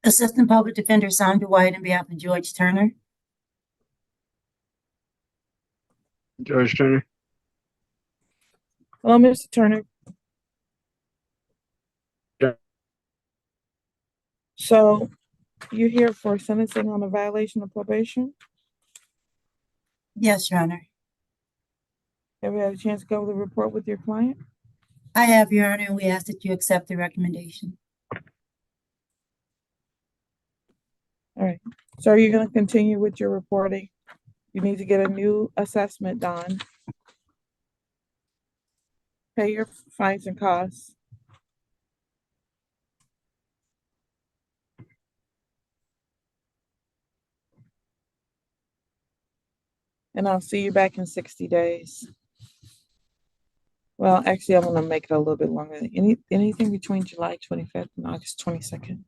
Assistant Public Defender Sandra White on behalf of George Turner. George Turner. Hello, Mr. Turner. Yeah. So you're here for sentencing on a violation of probation? Yes, Your Honor. Have you had a chance to go over the report with your client? I have, Your Honor, and we ask that you accept the recommendation. All right. So are you going to continue with your reporting? You need to get a new assessment done. Pay your fines and costs. And I'll see you back in 60 days. Well, actually, I'm going to make it a little bit longer. Anything between July 25th and August 22nd.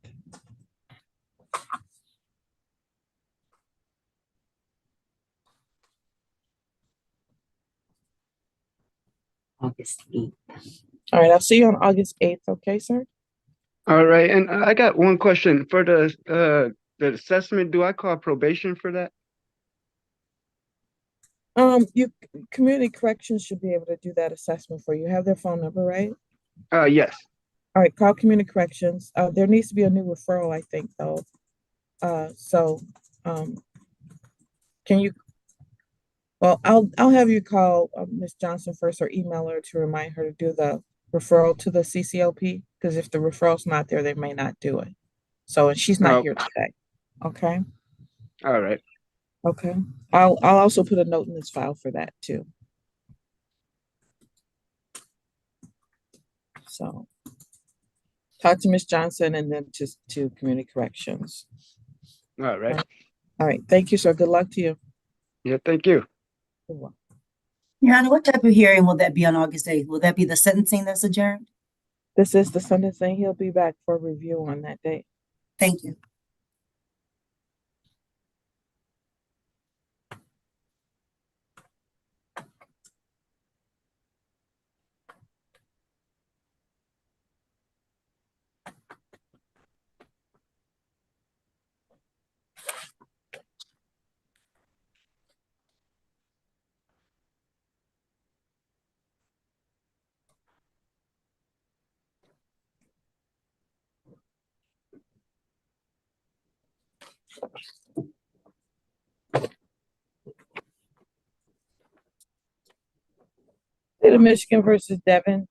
August 8th. All right, I'll see you on August 8th. Okay, sir? All right, and I got one question for the assessment. Do I call probation for that? Community corrections should be able to do that assessment for you. Have their phone number, right? Yes. All right, call community corrections. There needs to be a new referral, I think, though. Can you? Well, I'll have you call Ms. Johnson first or email her to remind her to do the referral to the CCOP, because if the referral's not there, they may not do it. So, and she's not here today. Okay. All right. Okay. I'll also put a note in this file for that too. So talk to Ms. Johnson and then just to community corrections. All right. All right. Thank you, sir. Good luck to you. Yeah, thank you. Your Honor, what type of hearing will that be on August 8th? Will that be the sentencing that's adjourned? This is the sentencing. He'll be back for review on that date. Thank you. State of Michigan versus Devin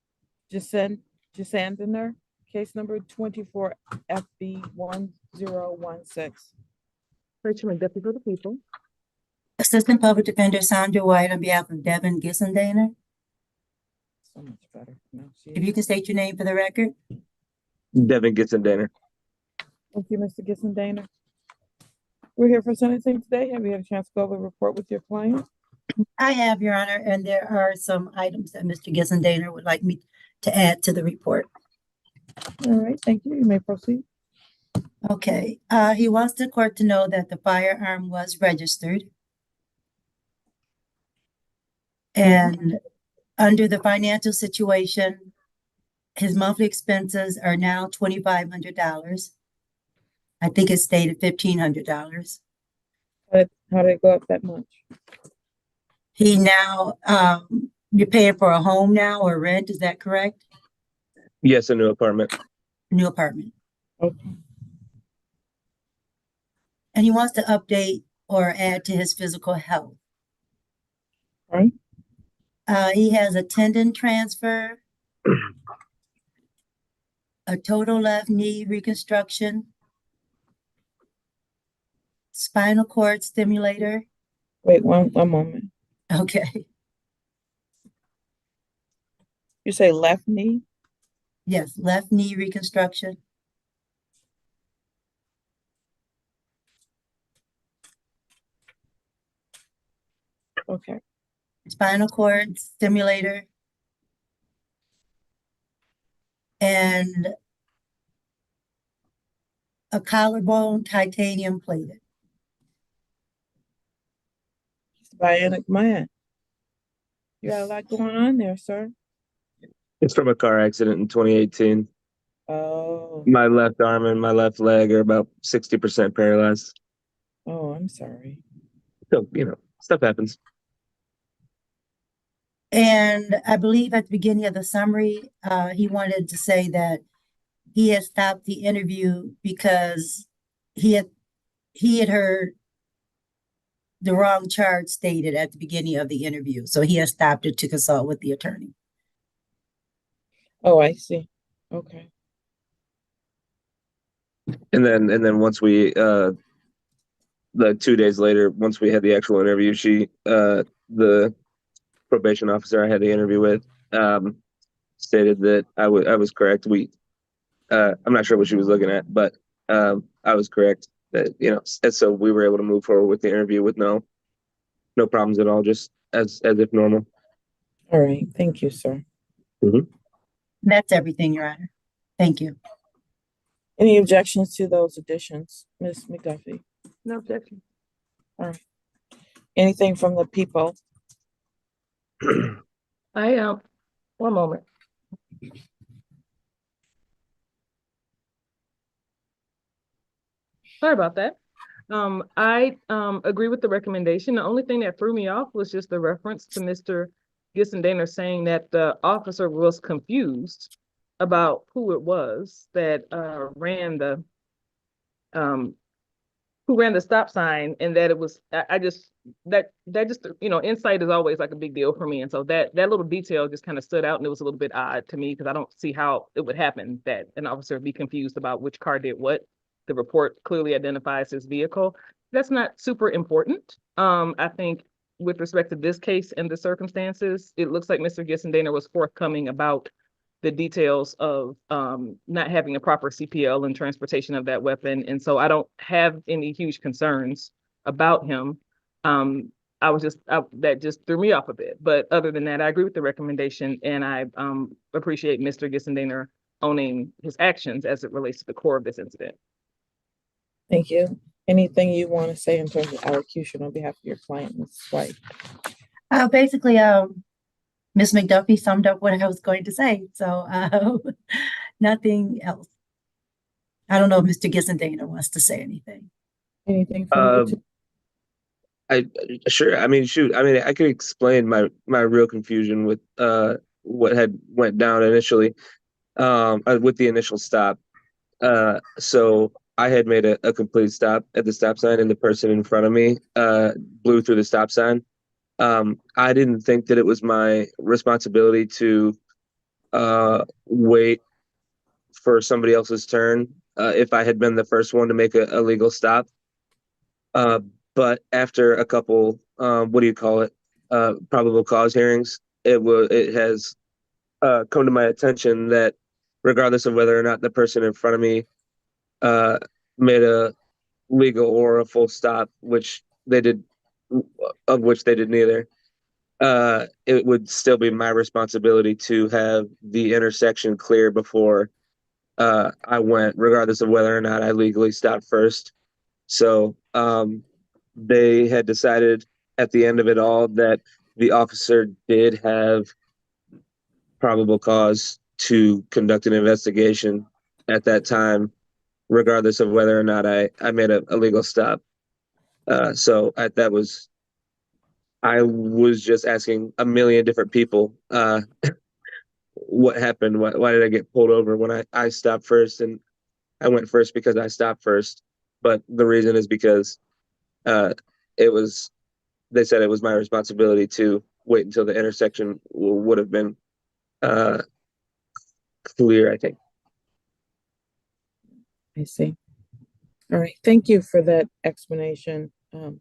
Gisandiner, case number 24 FB 1016. Rachel McDuffie for the people. Assistant Public Defender Sandra White on behalf of Devin Gisandiner. So much better. If you can state your name for the record. Devin Gisandiner. Thank you, Mr. Gisandiner. We're here for sentencing today. Have you had a chance to go over the report with your client? I have, Your Honor, and there are some items that Mr. Gisandiner would like me to add to the report. All right, thank you. You may proceed. Okay, he wants the court to know that the firearm was registered. And under the financial situation, his monthly expenses are now $2,500. I think it stated $1,500. How did it go up that much? He now, you're paying for a home now or rent, is that correct? Yes, a new apartment. New apartment. Okay. And he wants to update or add to his physical health. Right. He has a tendon transfer, a total left knee reconstruction, spinal cord stimulator. Wait, one moment. Okay. You say left knee? Yes, left knee reconstruction. Okay. Spinal cord stimulator. And a collarbone titanium plated. He's a bionic man. You got a lot going on there, sir. It's from a car accident in 2018. Oh, My left arm and my left leg are about 60% paralyzed. oh, I'm sorry. So, stuff happens. And I believe at the beginning of the summary, he wanted to say that he had stopped the interview because he had he had heard the wrong charge stated at the beginning of the interview. So he has stopped it to consult with the attorney. Oh, I see. Okay. And then once we like 2 days later, once we had the actual interview, the probation officer I had the interview with, stated that I was correct. I'm not sure what she was looking at, but I was correct that, and so we were able to move forward with the interview with no problems at all, just as if normal. All right. Thank you, sir. That's everything, Your Honor. Thank you. Any objections to those additions, Ms. McDuffie? No objection. Anything from the people? One moment. Sorry about that. I agree with the recommendation. The only thing that threw me off was just the reference to Mr. Gissendaner saying that the officer was confused about who it was that ran the stop sign, and that it was insight is always like a big deal for me, and so that little detail just kind of stood out, and it was a little bit odd to me because I don't see how it would happen that an officer would be confused about which car did what. The report clearly identifies his vehicle. That's not super important. I think with respect to this case and the circumstances, it looks like Mr. Gissendaner was forthcoming about the details of not having a proper CPL and transportation of that weapon. And so I don't have any huge concerns about him. That just threw me off a bit. But other than that, I agree with the recommendation, and I appreciate Mr. Gissendaner owning his actions as it relates to the core of this incident. Thank you. Anything you want to say in terms of allocution on behalf of your client, Ms. White? Basically, Ms. McDuffie summed up what I was going to say. So nothing else. I don't know if Mr. Gissendaner wants to say anything. Anything from you two? Sure. I mean, shoot. I mean, I could explain my real confusion with what had went down initially, with the initial stop. So I had made a complete stop at the stop sign, and the person in front of me blew through the stop sign. I didn't think that it was my responsibility to wait for somebody else's turn if I had been the first one to make a legal stop. But after a couple, probable cause hearings, it has come to my attention that regardless of whether or not the person in front of me made a legal or a full stop, which they did neither, it would still be my responsibility to have the intersection clear before I went, regardless of whether or not I legally stopped first. So they had decided at the end of it all that the officer did have probable cause to conduct an investigation at that time, regardless of whether or not I made a legal stop. So I was just asking a million different people what happened. Why did I get pulled over when I stopped first? And I went first because I stopped first. But the reason is because they said it was my responsibility to wait until the intersection would have been clear, I think. I see. All right. Thank you for that explanation. I'm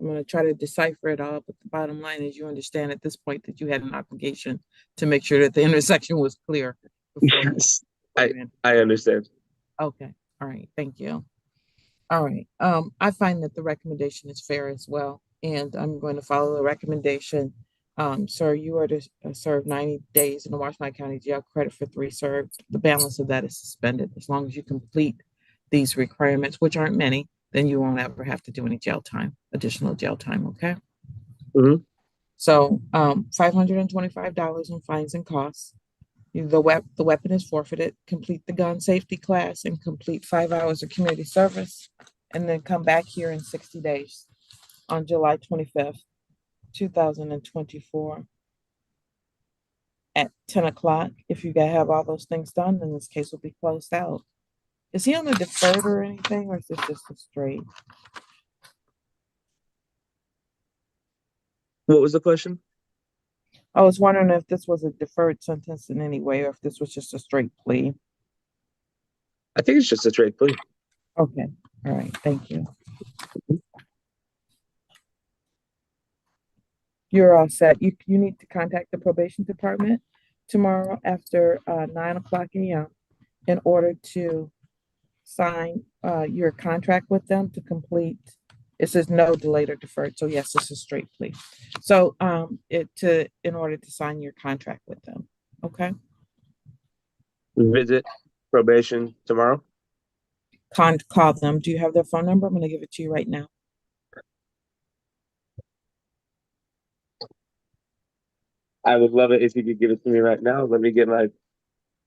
going to try to decipher it all, but the bottom line is you understand at this point that you had an obligation to make sure that the intersection was clear. Yes, I understand. Okay. All right. Thank you. All right. I find that the recommendation is fair as well, and I'm going to follow the recommendation. Sir, you are to serve 90 days in the Washington County Jail, credit for 3 served. The balance of that is suspended. As long as you complete these requirements, which aren't many, then you won't ever have to do any additional jail time, okay? Mm-hmm. So $525 in fines and costs. The weapon is forfeited, complete the gun safety class and complete 5 hours of community service, and then come back here in 60 days on July 25th, 2024 at 10 o'clock. If you gotta have all those things done, then this case will be closed out. Is he on a deferred or anything, or is this just a straight? What was the question? I was wondering if this was a deferred sentence in any way, or if this was just a straight plea. I think it's just a straight plea. Okay, all right, thank you. You're all set. You need to contact the probation department tomorrow after 9 a.m. in order to sign your contract with them to complete. It says no delayed or deferred. So yes, it's a straight plea. So in order to sign your contract with them. Okay. Visit probation tomorrow. Call them. Do you have their phone number? I'm gonna give it to you right now. I would love it if you could give it to me right now. Let me get my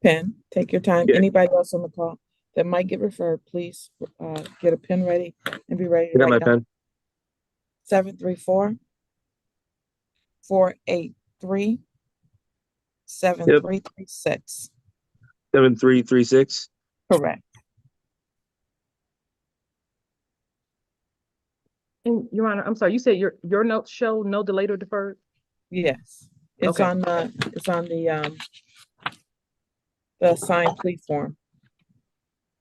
Pen. Take your time. Yeah. Anybody else on the call that might get referred, please get a pen ready and be ready I to got my write down. pen. 734-483-7336. 7336. Correct. And Your Honor, I'm sorry, you said your notes show no delayed or deferred? Yes. It's Okay. on the signed plea form.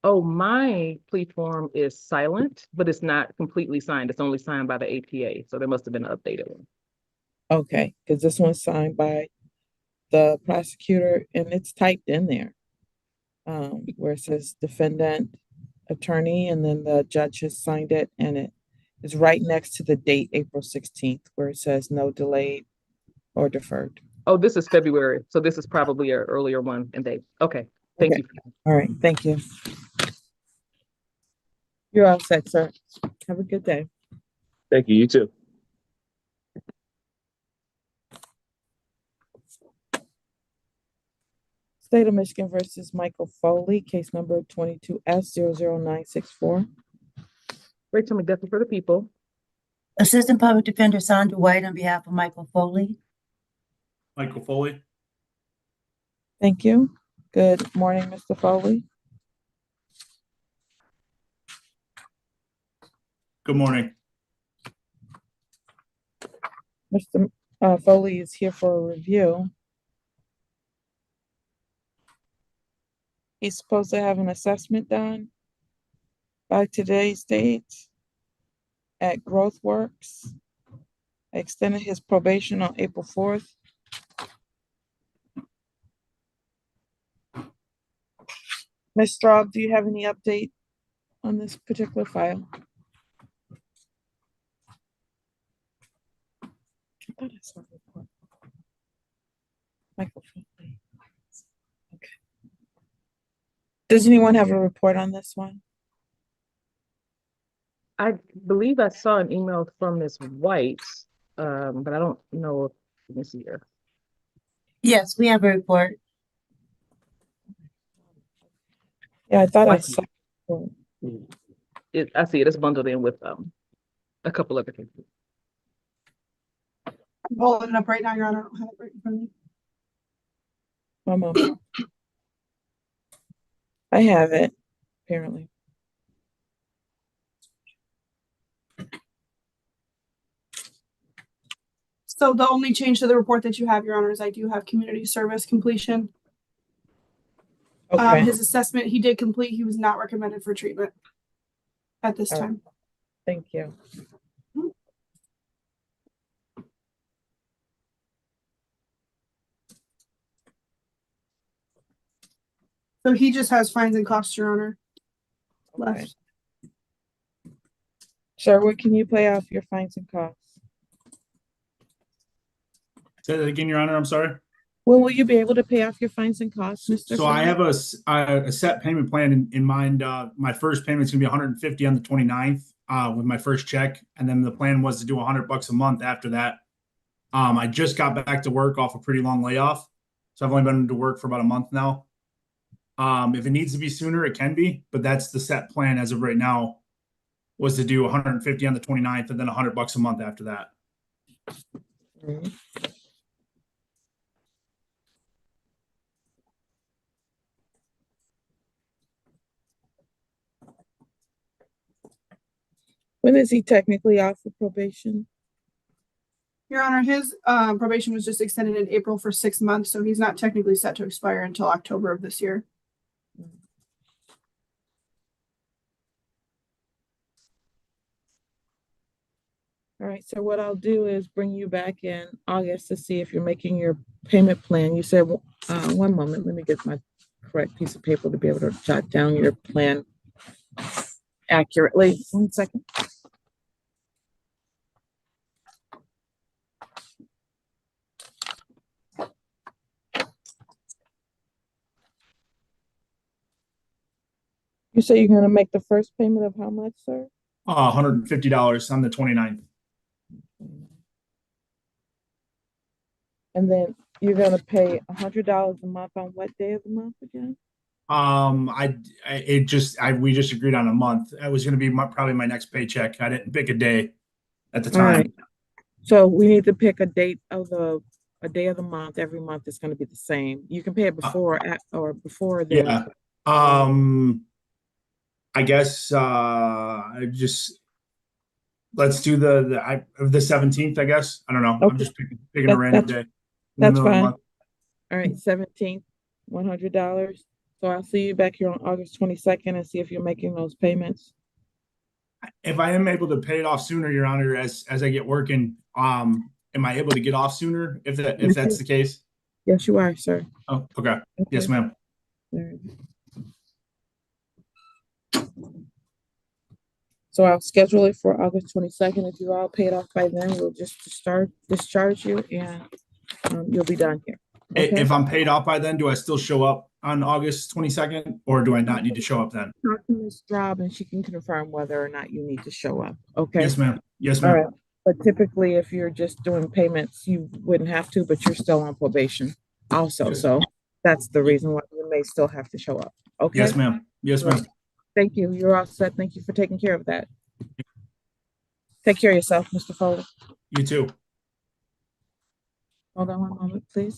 Oh, my plea form is silent, but it's not completely signed. It's only signed by the APA. So there must have been an updated one. Okay, because this one's signed by the prosecutor and it's typed in there. Where it says defendant, attorney, and then the judge has signed it, and it is right next to the date, April 16th, where it says no delayed or deferred. Oh, this is February. So this is probably an earlier one and date. Okay, thank Okay. you. All right, thank you. You're all set, sir. Have a good day. Thank you. You too. State of Michigan versus Michael Foley, case number 22S00964. Rachel McDuffie for the people. Assistant Public Defender Sandra White on behalf of Michael Foley. Michael Foley. Thank you. Good morning, Mr. Foley. Good morning. Mr. Foley is here for a review. He's supposed to have an assessment done by today's date at GrowthWorks. I extended his probation on April 4th. Ms. Straub, do you have any update on this particular file? I thought I saw a report. Michael Foley. Okay. Does anyone have a report on this one? I believe I saw an email from Ms. White, but I don't know if, let me see here. Yes, we have a report. Yeah, I thought I White. saw. I see it. It's bundled in with a couple other cases. I'm pulling it up right now, Your Honor. I don't have it right in front of me. One moment. I have it, apparently. So the only change to the report that you have, Your Honor, is I do have community service completion. Okay, His assessment, he did complete. He was not recommended for treatment at this All right. time. thank you. So he just has fines and costs, Your Honor, Okay. left. Sherwood, can you play off your fines and costs? Say that again, Your Honor. I'm sorry. When will you be able to pay off your fines and costs, Mr. So I Sherwood? have a set payment plan in mind. My first payment's gonna be 150 on the 29th with my first check, and then the plan was to do $100 a month after that. I just got back to work off a pretty long layoff, So I've only been to work for about a month now. If it needs to be sooner, it can be, but that's the set plan as of right now, was to do 150 on the 29th and then $100 a month after that. Mhm. When is he technically off of probation? Your Honor, his probation was just extended in April for 6 months, so he's not technically set to expire until October of this year. All right, so what I'll do is bring you back in August to see if you're making your payment plan. You said, one moment, let me get my correct piece of paper to be able to jot down your plan accurately. 1 second. You say you're gonna make the first payment of how much, sir? $150 on the 29th. And then you're gonna pay $100 a month on what day of the month again? We just agreed on a month. It was going to be probably my next paycheck. I didn't pick a day at the All time. right. So we need to pick a day of the month. Every month is gonna be the same. You can pay it before or before then. Yeah. I guess let's do the 17th, I guess. I don't know. I'm Okay. just picking a random day in the That's middle of the fine. month. All right, 17th, $100. So I'll see you back here on August 22nd and see if you're making those payments. If I am able to pay it off sooner, Your Honor, as I get working, am I able to get off sooner if that's the case? Yes, you are, sir. Oh, okay. Yes, ma'am. All right. So I'll schedule it for August 22nd. If you're all paid off by then, we'll just discharge you and you'll be done here. Okay? If I'm paid off by then, do I still show up on August 22nd, or do I not need to show up then? Talk to Ms. Straub and she can confirm whether or not you need to show up. Okay? Yes, ma'am. Yes, All ma'am. right. But typically, if you're just doing payments, you wouldn't have to, but you're still on probation also. Yes. So that's the reason why you may still have to show up. Okay? Yes, ma'am. Yes, ma'am. Thank you. You're all set. Thank you for taking care of that. Take care of yourself, Mr. Foley. You too. Hold on one moment, please.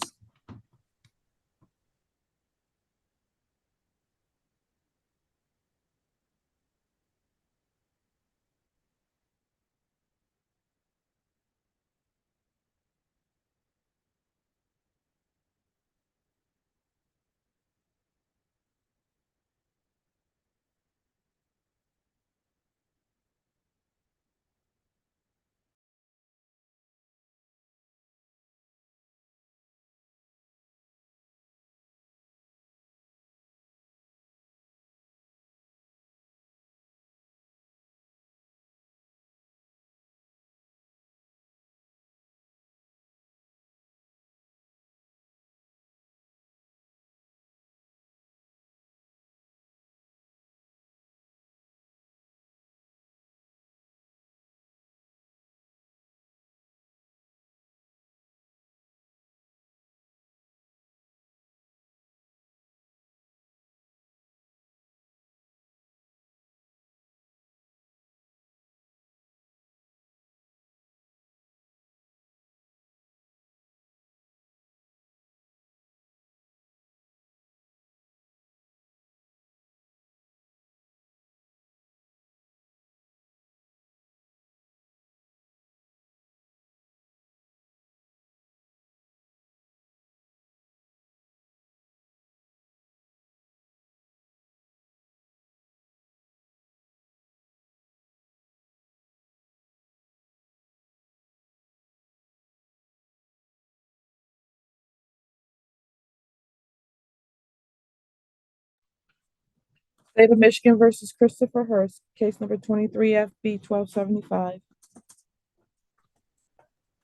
State of Michigan versus Christopher Hurst, case number 23 FB 1275.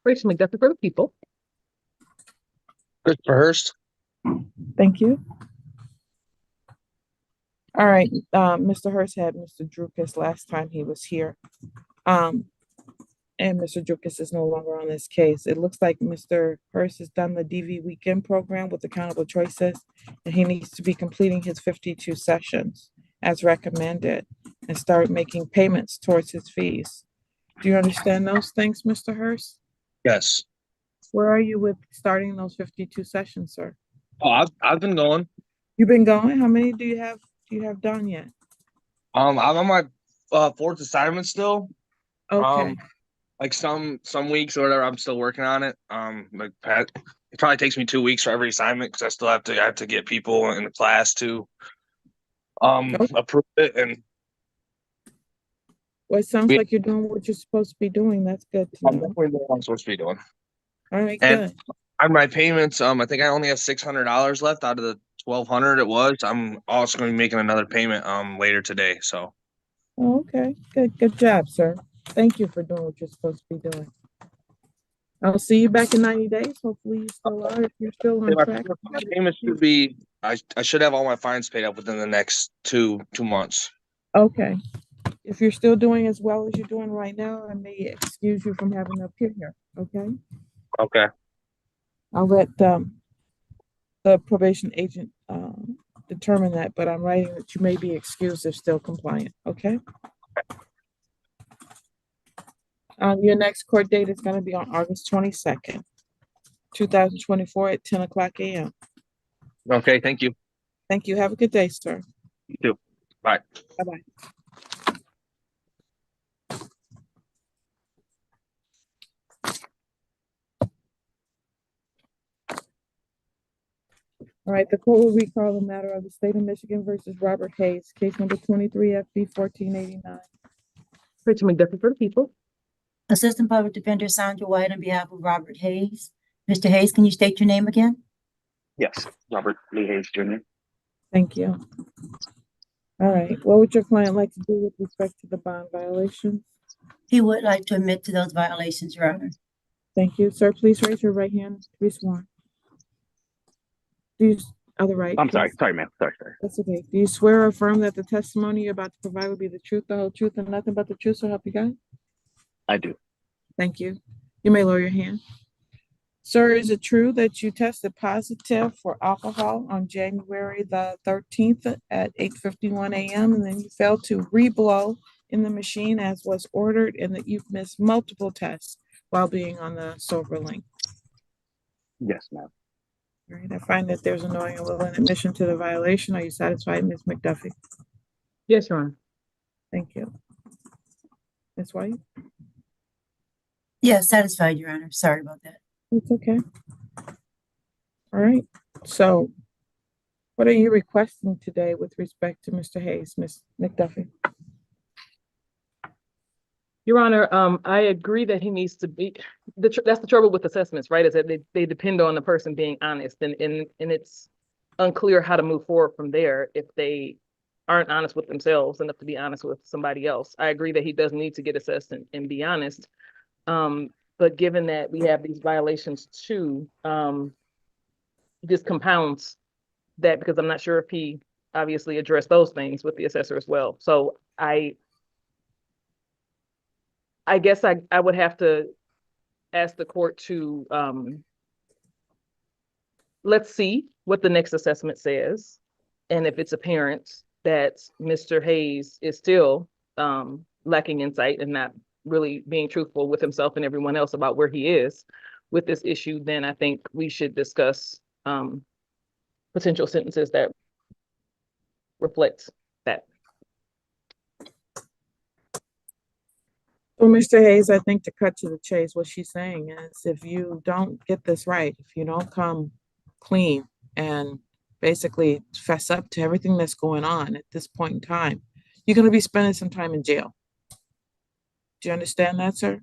Rachel McDuffie for the people. Christopher Hurst. Thank you. All right, Mr. Hurst had Mr. Drukas last time he was here. and Mr. Jukis is no longer on this case. It looks like Mr. Hurst has done the DV weekend program with accountable choices, and he needs to be completing his 52 sessions as recommended and start making payments towards his fees. Do you understand those things, Mr. Hurst? Yes. Where are you with starting those 52 sessions, sir? Oh, I've been going. You've been going? How many do you have done yet? I'm on my fourth assignment still. Okay, Like some weeks or whatever, I'm still working on it. It probably takes me 2 weeks for every assignment because I have to get people in the class to approve it. And well, it sounds we- like you're doing what you're supposed to be doing. That's good to I'm know. definitely doing what I'm supposed to be doing. All right, And good. on my payments, I think I only have $600 left out of the 1,200 it was. I'm also going to be making another payment later today. So Oh, okay, good job, sir. Thank you for doing what you're supposed to be doing. I'll see you back in 90 days. Hopefully you still are, if you're still on track. my payments should be. I should have all my fines paid up within the next two months. Okay. If you're still doing as well as you're doing right now, I may excuse you from having to appear here, okay? Okay. I'll let the probation agent determine that, but I'm writing that you may be excused if still compliant, okay? Your next court date is gonna be on August 22nd, 2024 at 10 o'clock a.m. Okay. Thank you. Thank you. Have a good day, sir. You too. Bye. Bye-bye. All right, the court will recall the matter of the state of Michigan versus Robert Hayes, case number 23 FB 1489. Rachel McDuffie for the people. Assistant Public Defender Sandra White on behalf of Robert Hayes. Mr. Hayes, can you state your name again? Yes, Robert Lee Hayes Jr. Thank you. All right, what would your client like to do with respect to the bond violations? He would like to admit to those violations, Your Honor. Thank you. Sir, please raise your right hand to be sworn. Do you, other right? I'm sorry, please. ma'am. Sorry. That's okay. Do you swear or affirm that the testimony you're about to provide will be the truth, the whole truth, and nothing but the truth, so help you God? I do. Thank you. You may lower your hand. Sir, is it true that you tested positive for alcohol on January the 13th at 8:51 a.m. and then you failed to reblow in the machine as was ordered and that you've missed multiple tests while being on the sober link? Yes, ma'am. All right, I find that there's a knowing and willing admission to the violation. Are you satisfied, Ms. McDuffie? Yes, Your Honor. Thank you. Ms. White? Yes, satisfied, Your Honor. Sorry about that. It's okay. All right, so what are you requesting today with respect to Mr. Hayes, Ms. McDuffie? Your Honor, I agree that he needs to be, that's the trouble with assessments, right? Is that they depend on the person being honest and it's unclear how to move forward from there if they aren't honest with themselves enough to be honest with somebody else. I agree that he does need to get assessed and be honest. But given that we have these violations too, this compounds that because I'm not sure if he obviously addressed those things with the assessor as well. So I guess I would have to ask the court to, let's see what the next assessment says. And if it's apparent that Mr. Hayes is still lacking insight and not really being truthful with himself and everyone else about where he is with this issue, then I think we should discuss potential sentences that reflect that. Well, Mr. Hayes, I think to cut to the chase, what she's saying is if you don't get this right, if you don't come clean and basically fess up to everything that's going on at this point in time, you're going to be spending some time in jail. Do you understand that, sir?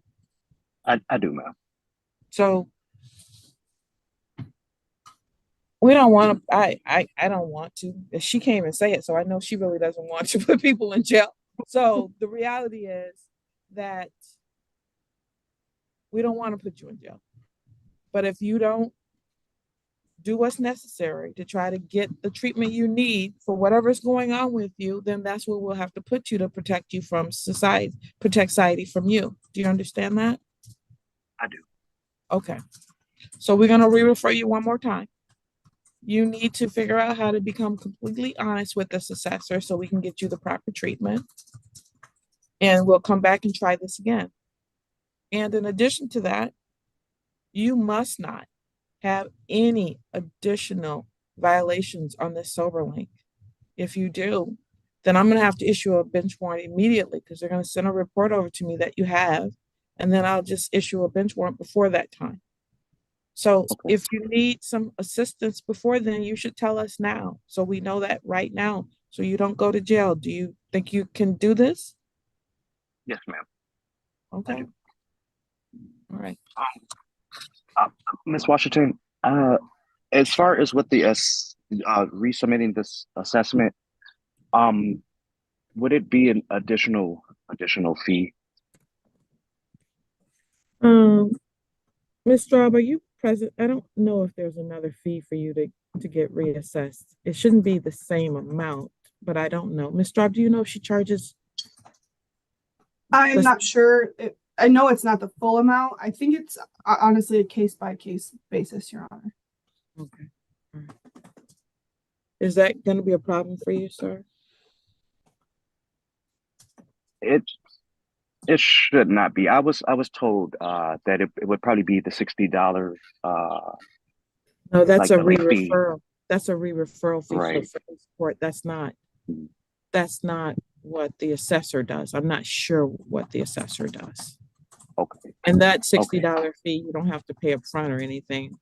I do, ma'am. So we don't want to, I don't want to. She can't even say it, so I know she really doesn't want to put people in jail. So the reality is that we don't want to put you in jail. But if you don't do what's necessary to try to get the treatment you need for whatever's going on with you, then that's where we'll have to put you to protect you from society, protect society from you. Do you understand that? I do. Okay. So we're gonna re-refer you one more time. You need to figure out how to become completely honest with this assessor so we can get you the proper treatment. And we'll come back and try this again. And in addition to that, you must not have any additional violations on this sober link. If you do, then I'm gonna have to issue a bench warrant immediately because they're gonna send a report over to me that you have, and then I'll just issue a bench warrant before that time. So Okay. if you need some assistance before then, you should tell us now, so we know that right now, so you don't go to jail. Do you think you can do this? Yes, ma'am. Okay. do. All right. Ms. Washington, as far as with the resubmitting this assessment, would it be an additional fee? Ms. Straub, are you present? I don't know if there's another fee for you to get reassessed. It shouldn't be the same amount, but I don't know. Ms. Straub, do you know if she charges? I'm Let's- not sure. I know it's not the full amount. I think it's honestly a case by case basis, Your Honor. Okay. All right. Is that going to be a problem for you, sir? It should not be. I was told that it would probably be the $60 No, that's like a the late fee. re-referral. That's a re-referral fee Right. for support. That's not Mhm. what the assessor does. I'm not sure what the assessor does. Okay. And that $60 fee, you don't have to pay up front or anything.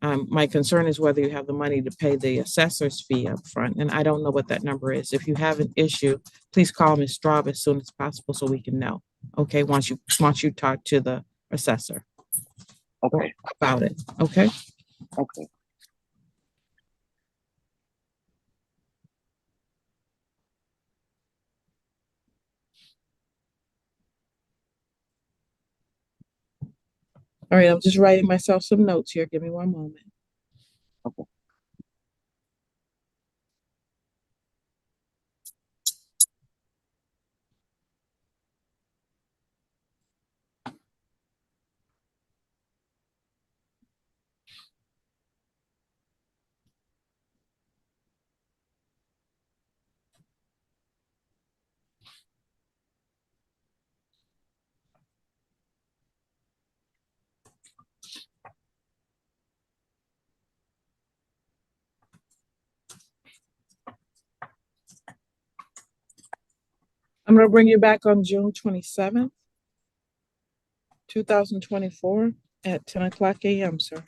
My concern is whether you have the money to pay the assessor's fee up front, and I don't know what that number is. If you have an issue, please call Ms. Straub as soon as possible so we can know. Okay, once you talk to the assessor Okay. about it. Okay. Okay. All right, I'm just writing myself some notes here. Give me one moment. Okay. I'm gonna bring you back on June 27th, 2024 at 10 o'clock a.m., sir.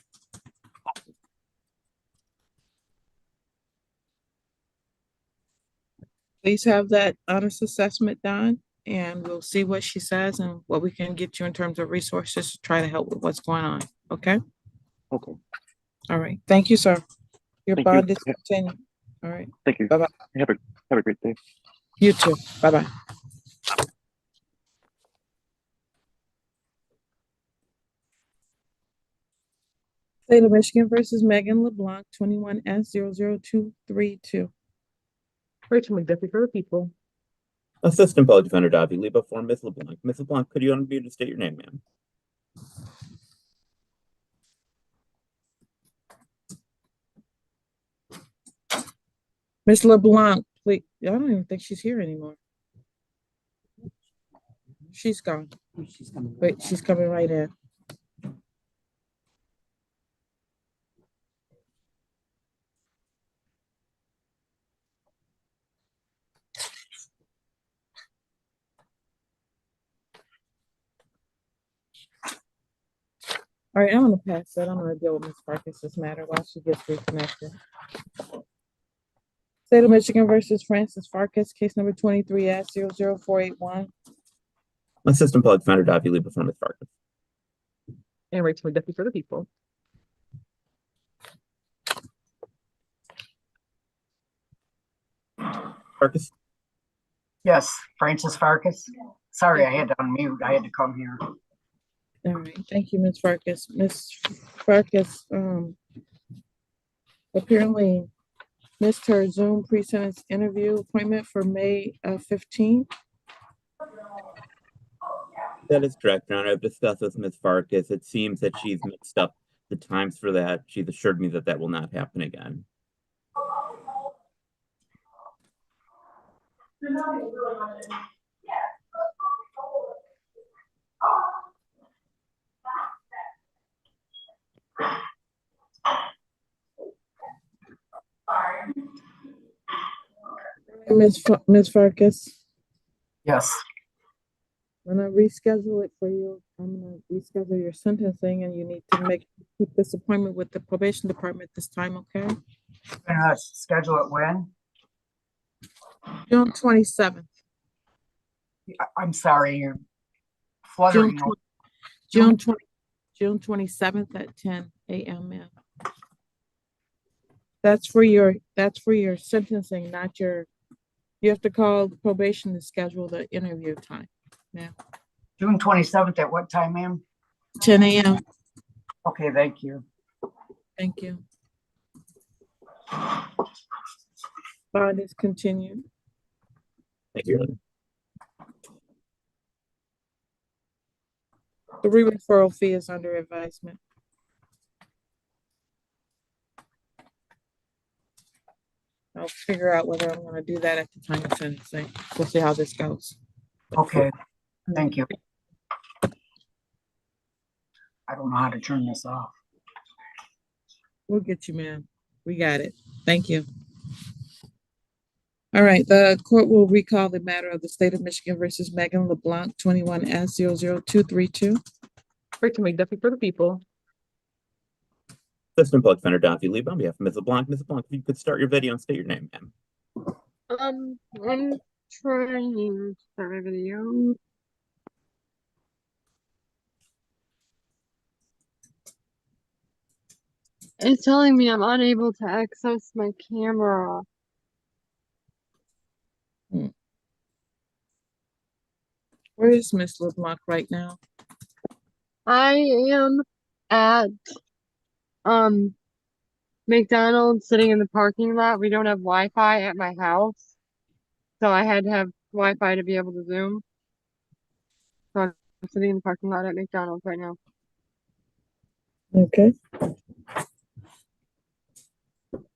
Please have that honest assessment done, and we'll see what she says and what we can get you in terms of resources to try to help with what's going on. Okay? Okay. All right. Thank you, sir. Your Thank bond you. is continued. All right. Thank you. Bye-bye. Have a great day. You too. Bye-bye. State of Michigan versus Megan LeBlanc, 21S00232. Rachel McDuffie for the people. Assistant Public Defender Davi Liba for Ms. LeBlanc. Ms. LeBlanc, could you unmute to state your name, ma'am? Miss LeBlanc, please. I don't even think she's here anymore. She's gone. Wait, she's coming right in. All right, I'm gonna pass that. I'm gonna deal with Ms. Farkas's matter while she gets reconnected. State of Michigan versus Francis Farkas, case number 23S00481. Assistant Public Defender Davi Liba for Ms. Farkas. And Rachel McDuffie for the people. Farkas? Yes, Francis Farkas. Sorry, I had to unmute. I had to come here. All right, thank you, Ms. Farkas. Ms. Farkas, apparently missed her Zoom pre-sentence interview appointment for May 15th. That is correct, Your Honor. I've discussed with Ms. Farkas. It seems that she's mixed up the times for that. She's assured me that that will not happen again. Ms. Farkas, Yes. I'm gonna reschedule it for you. I'm gonna reschedule your sentencing, and you need to keep this appointment with the probation department this time, okay? Schedule it when? June 27th. I'm sorry, you're fluttering. June 27th at 10 a.m. ma'am. That's for your sentencing, not your, you have to call probation to schedule the interview time, ma'am. June 27th at what time, ma'am? 10 a.m. Okay, thank you. Thank you. Bond is continued. Thank you, Your Honor. The re-referral fee is under advisement. I'll figure out whether I'm gonna do that at the time of sentencing. We'll see how this goes. Okay, thank you. I don't know how to turn this off. We'll get you, ma'am. We got it. Thank you. All right, the court will recall the matter of the state of Michigan versus Megan LeBlanc, 21S00232. Rachel McDuffie for the people. Assistant Public Defender Davi Lieb on behalf of Ms. LeBlanc. Ms. LeBlanc, if you could start your video and state your name, ma'am. I'm trying to start my video. It's telling me I'm unable to access my camera. Where is Miss LeBlanc right now? I am at McDonald's sitting in the parking lot. We don't have Wi-Fi at my house, so I had to have Wi-Fi to be able to Zoom. So I'm sitting in the parking lot at McDonald's right now. Okay.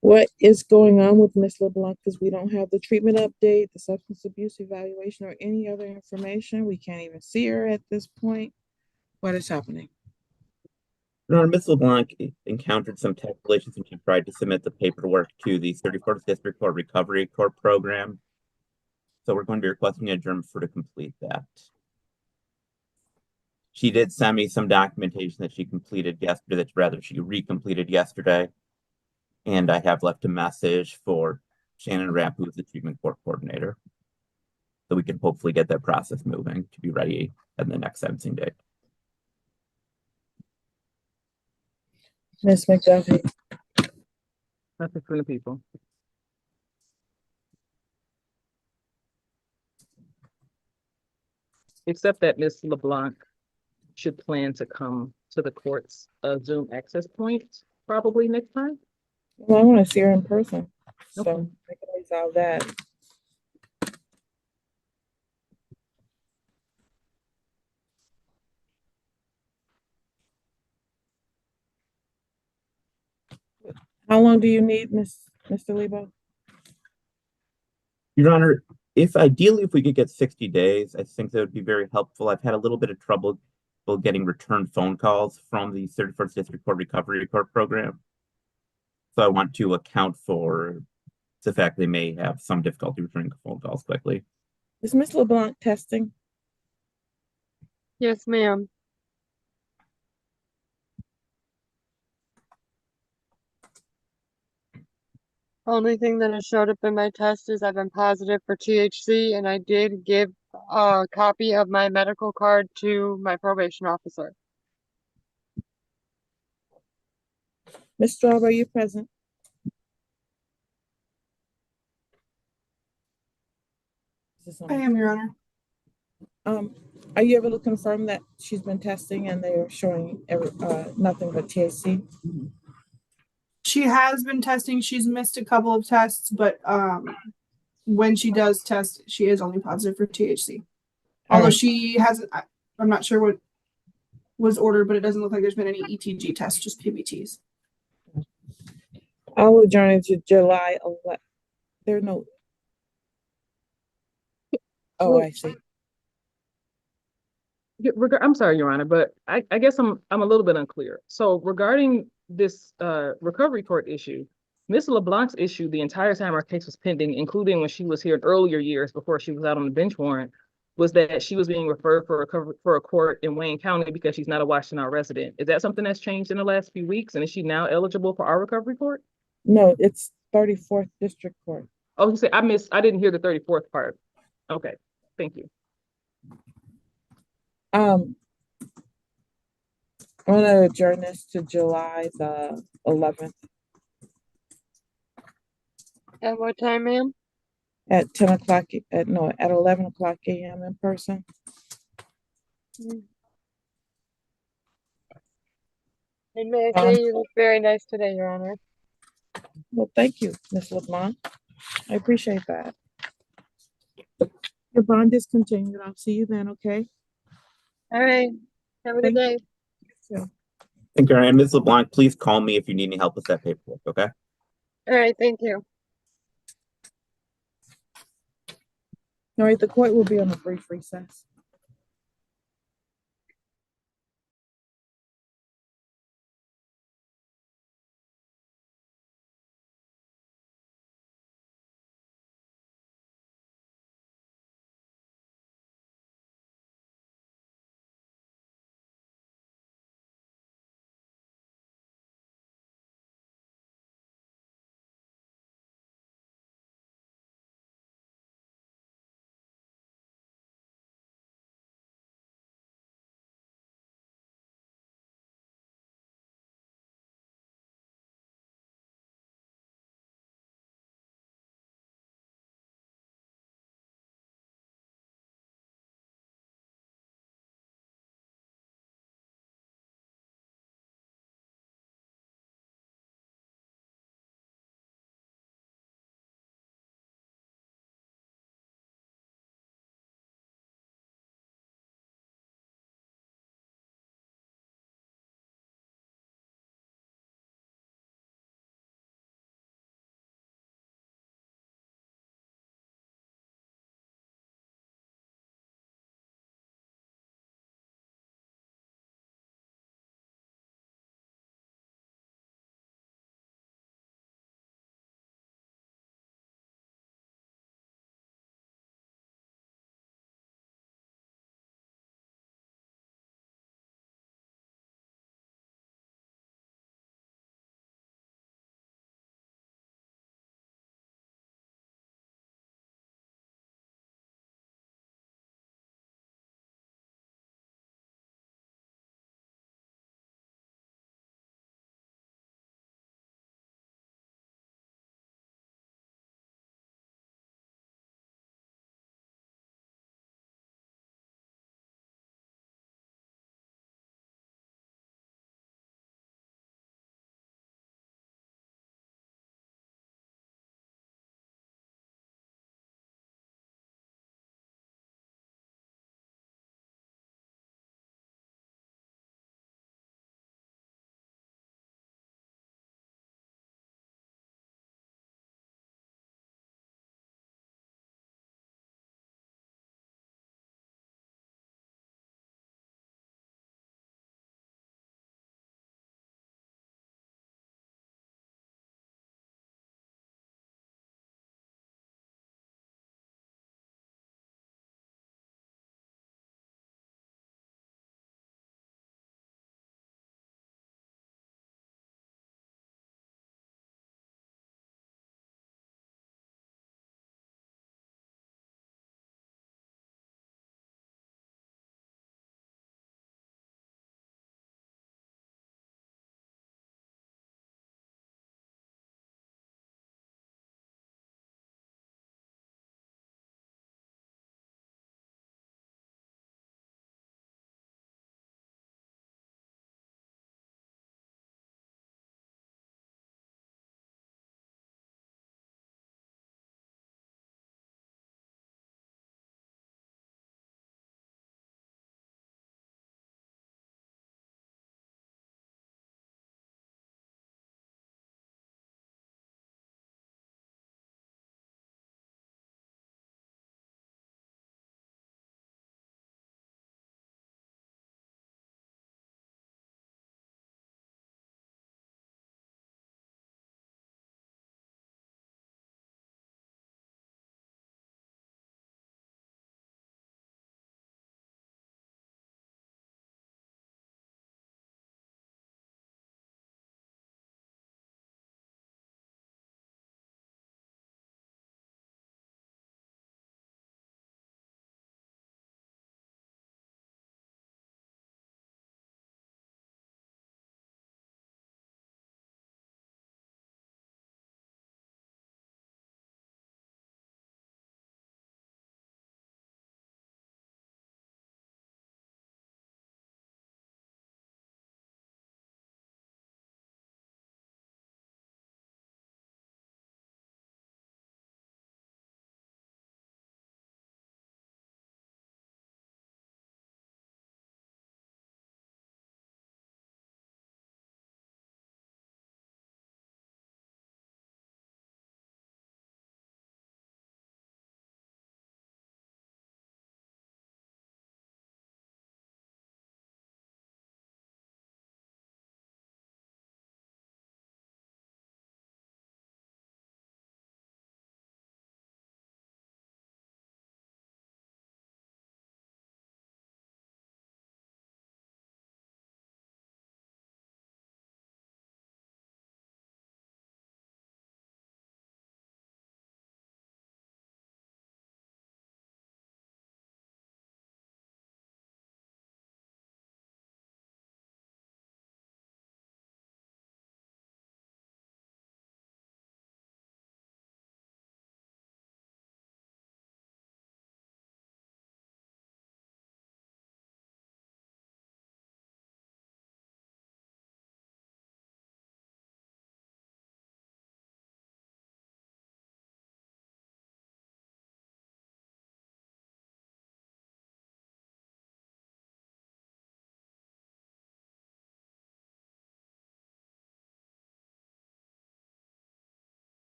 What is going on with Miss LeBlanc? Because we don't have the treatment update, the substance abuse evaluation, or any other information. We can't even see her at this point. What is happening? Your Honor, Ms. LeBlanc encountered some technical issues when she tried to submit the paperwork to the 34th District Court Recovery Court program. So we're going to be requesting an adjournment for her to complete that. She did send me some documentation that she completed yesterday, she recompleted yesterday. And I have left a message for Shannon Rapp, who is the treatment court coordinator. So we can hopefully get that process moving to be ready at the next sentencing date. Ms. McDuffie. Nothing from the people. Except that Ms. LeBlanc should plan to come to the court's Zoom access point probably next time. Well, I want to see her in person, so Okay. I can resolve that. How long do you need, Mr. Lebo? Your Honor, if we could get 60 days, I think that would be very helpful. I've had a little bit of trouble getting return phone calls from the 31st District Court Recovery Court program. So I want to account for the fact they may have some difficulty returning phone calls quickly. Is Ms. LeBlanc testing? Yes, ma'am. Only thing that has showed up in my test is I've been positive for THC, and I did give a copy of my medical card to my probation officer. Ms. Straub, are you present? I am, Your Honor. Are you able to confirm that she's been testing and they are showing nothing but THC? She has been testing. She's missed a couple of tests, but when she does test, she is only positive for THC. All Although right. she hasn't, I'm not sure what was ordered, but it doesn't look like there's been any ETG tests, just PBTs. I will adjourn into July 11. There are no. Oh, I see. I'm sorry, Your Honor, but I guess I'm a little bit unclear. So regarding this recovery court issue, Ms. LeBlanc's issue the entire time our case was pending, including when she was here in earlier years before she was out on the bench warrant, was that she was being referred for a court in Wayne County because she's not a Washington resident. Is that something that's changed in the last few weeks? And is she now eligible for our recovery court? No, it's 34th District Court. Oh, you say I didn't hear the 34th part. Okay, thank you. I'm gonna adjourn this to July the 11th At what time, ma'am? at 10 o'clock, at 11 o'clock a.m. in person. And may I say you look very nice today, Your Honor. Well, thank you, Ms. LeBlanc. I appreciate that. Your bond is continued. I'll see you then, okay? All right. Have a good day. So, Thank you. And Ms. LeBlanc, please call me if you need any help with that paperwork, okay? All right. Thank you. all right, the court will be on a brief recess.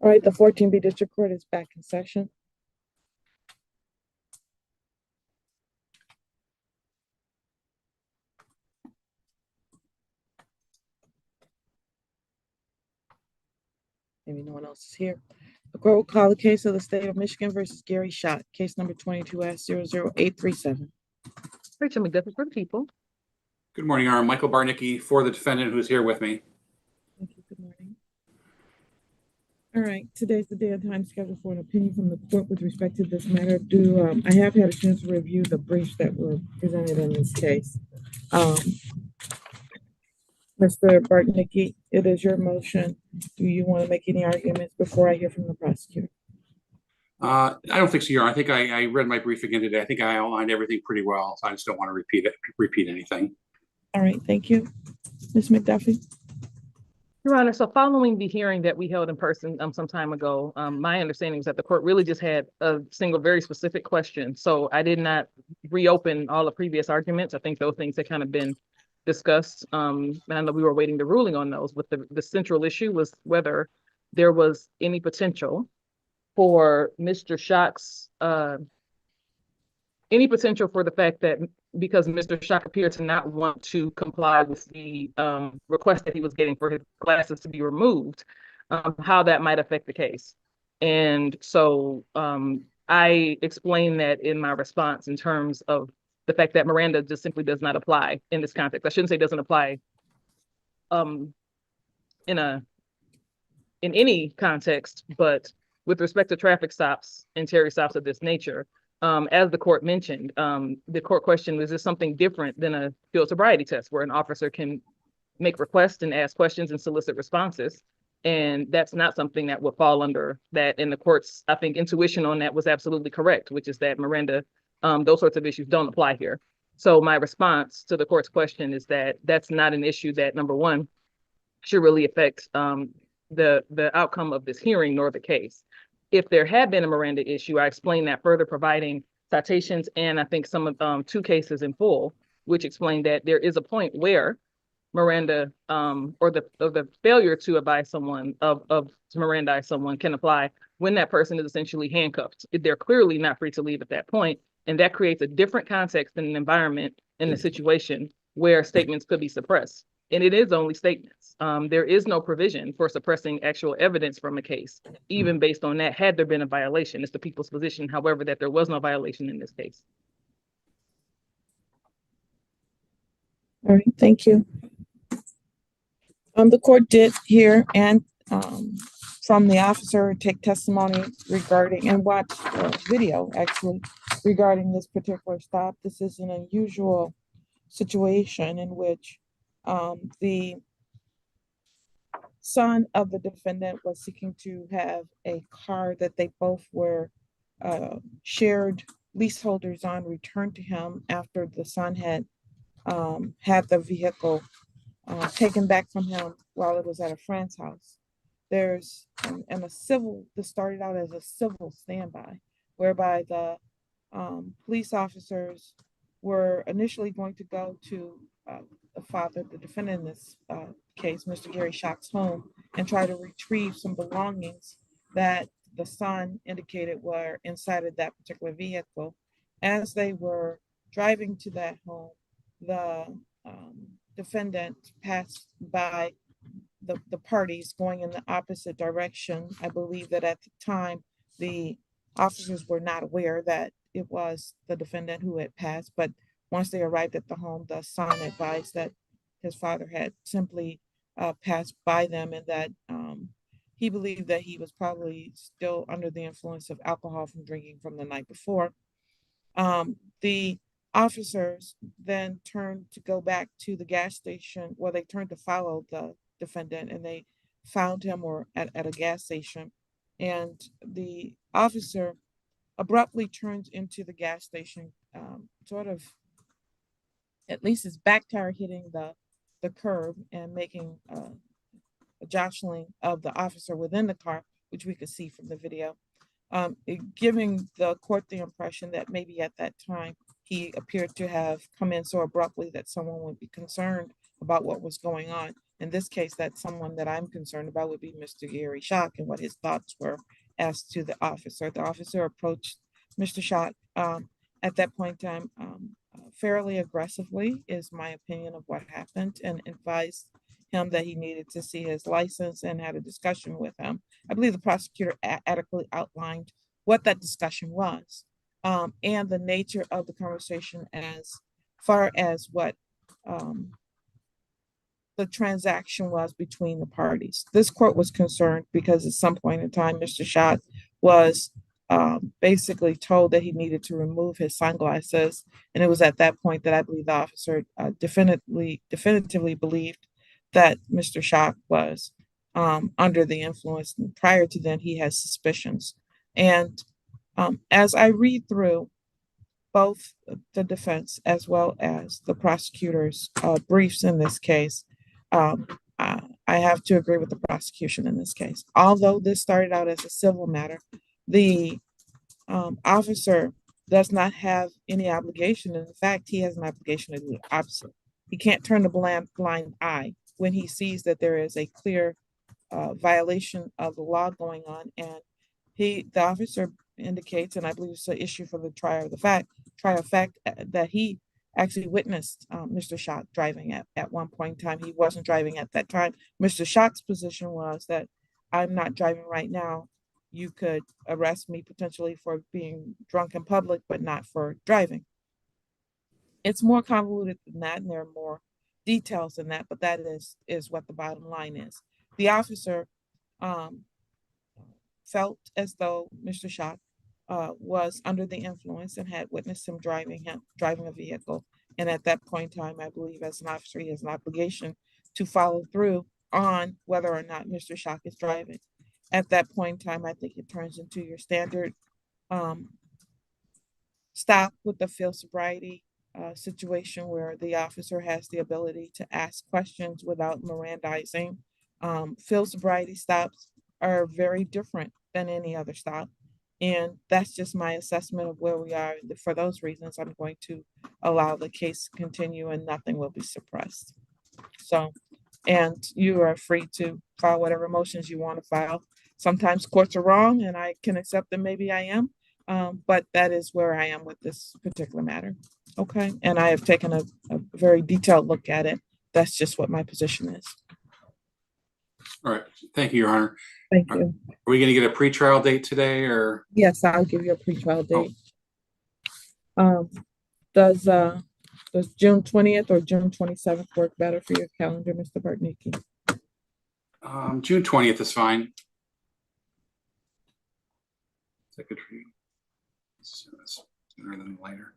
All right, the 14B District Court is back in session. Maybe no one else is here. The court will call the case of the state of Michigan versus Gary Schott, case number 22-00837. Rachel McDuffie for the people. Good morning, I'm Michael Barnicki for the defendant who's here with me. Thank you. Good morning. All right, today's the day and time scheduled for an opinion from the court with respect to this matter. I have had a chance to review the briefs that were presented in this case. Mr. Bartnicki, it is your motion. Do you want to make any arguments before I hear from the prosecutor? I don't think so, Your Honor. I think I read my brief again today. I think I outlined everything pretty well, so I just don't want to repeat anything. All right, thank you. Ms. McDuffie? Your Honor, so following the hearing that we held in person some time ago, my understanding was that the court really just had a single very specific question. So I did not reopen all the previous arguments. I think those things had kind of been discussed. And I know we were waiting the ruling on those, but the central issue was whether there was any potential for Mr. Schott's, any potential for the fact that because Mr. Schott appeared to not want to comply with the request that he was getting for his glasses to be removed, how that might affect the case. And so I explained that in my response in terms of the fact that Miranda just simply does not apply in this context. I shouldn't say doesn't apply in any context, but with respect to traffic stops and Terry stops of this nature, as the court mentioned, the court question, is this something different than a field sobriety test where an officer can make requests and ask questions and solicit responses? And that's not something that would fall under that. And the court's, I think, intuition on that was absolutely correct, which is that Miranda, those sorts of issues don't apply here. So my response to the court's question is that that's not an issue that, number one, should really affect the outcome of this hearing nor the case. If there had been a Miranda issue, I explained that further, providing citations and I think some of 2 cases in full, which explained that there is a point where Miranda or the failure to advise someone to Mirandize someone can apply when that person is essentially handcuffed. They're clearly not free to leave at that point, and that creates a different context and an environment in the situation where statements could be suppressed. And it is only statements. There is no provision for suppressing actual evidence from a case, even based on that, had there been a violation. It's the people's position, however, that there was no violation in this case. All right, thank you. The court did hear and from the officer take testimony regarding and watch video actually regarding this particular stop. This is an unusual situation in which the son of the defendant was seeking to have a car that they both were shared leaseholders on returned to him after the son had had the vehicle taken back from him while it was at a friend's house. There's this started out as a civil standby, whereby the police officers were initially going to go to the father, the defendant in this case, Mr. Gary Schott's home, and try to retrieve some belongings that the son indicated were inside of that particular vehicle. As they were driving to that home, the defendant passed by the parties going in the opposite direction. I believe that at the time, the officers were not aware that it was the defendant who had passed, but once they arrived at the home, the son advised that his father had simply passed by them and that he believed that he was probably still under the influence of alcohol from drinking from the night before. The officers then turned to go back to the gas station. Well, they turned to follow the defendant and they found him at a gas station. And the officer abruptly turns into the gas station, sort of, at least his back tire hitting the curb and making a jostling of the officer within the car, which we could see from the video, giving the court the impression that maybe at that time he appeared to have come in so abruptly that someone would be concerned about what was going on. in this case, that someone that I'm concerned about would be Mr. Gary Schock and what his thoughts were as to the officer. The officer approached Mr. Schock at that point in time fairly aggressively, is my opinion of what happened, and advised him that he needed to see his license and had a discussion with him. I believe the prosecutor adequately outlined what that discussion was and the nature of the conversation as far as what the transaction was between the parties. This court was concerned because at some point in time, Mr. Schock was basically told that he needed to remove his sunglasses. And it was at that point that I believe the officer definitively believed that Mr. Schock was under the influence. And prior to then, he had suspicions. And as I read through both the defense as well as the prosecutor's briefs in this case, I have to agree with the prosecution in this case. Although this started out as a civil matter, the officer does not have any obligation. In fact, he has an obligation to do the opposite. He can't turn the blind eye when he sees that there is a clear violation of the law going on. And the officer indicates, and I believe it's an issue for the trial of fact, that he actually witnessed Mr. Schock driving at one point in time. He wasn't driving at that time. Mr. Schock's position was that I'm not driving right now. You could arrest me potentially for being drunk in public, but not for driving. It's more convoluted than that, and there are more details than that, but that is what the bottom line is. The officer felt as though Mr. Schock was under the influence and had witnessed him driving a vehicle. And at that point in time, I believe as an officer, he has an obligation to follow through on whether or not Mr. Schock is driving. At that point in time, I think it turns into your standard stop with the field sobriety situation where the officer has the ability to ask questions without Mirandizing. Field sobriety stops are very different than any other stop. And that's just my assessment of where we are. For those reasons, I'm going to allow the case to continue and nothing will be suppressed. So, and you are free to file whatever motions you want to file. Sometimes courts are wrong and I can accept that maybe I am, but that is where I am with this particular matter. Okay, and I have taken a very detailed look at it. That's just what my position is. All right, thank you, Your Honor. Thank you. Are we going to get a pretrial date today, or? Yes, I'll give you a pretrial date. Does June 20th or June 27th work better for your calendar, Mr. Bartnicki? June 20th is fine. Secretary, sooner than later.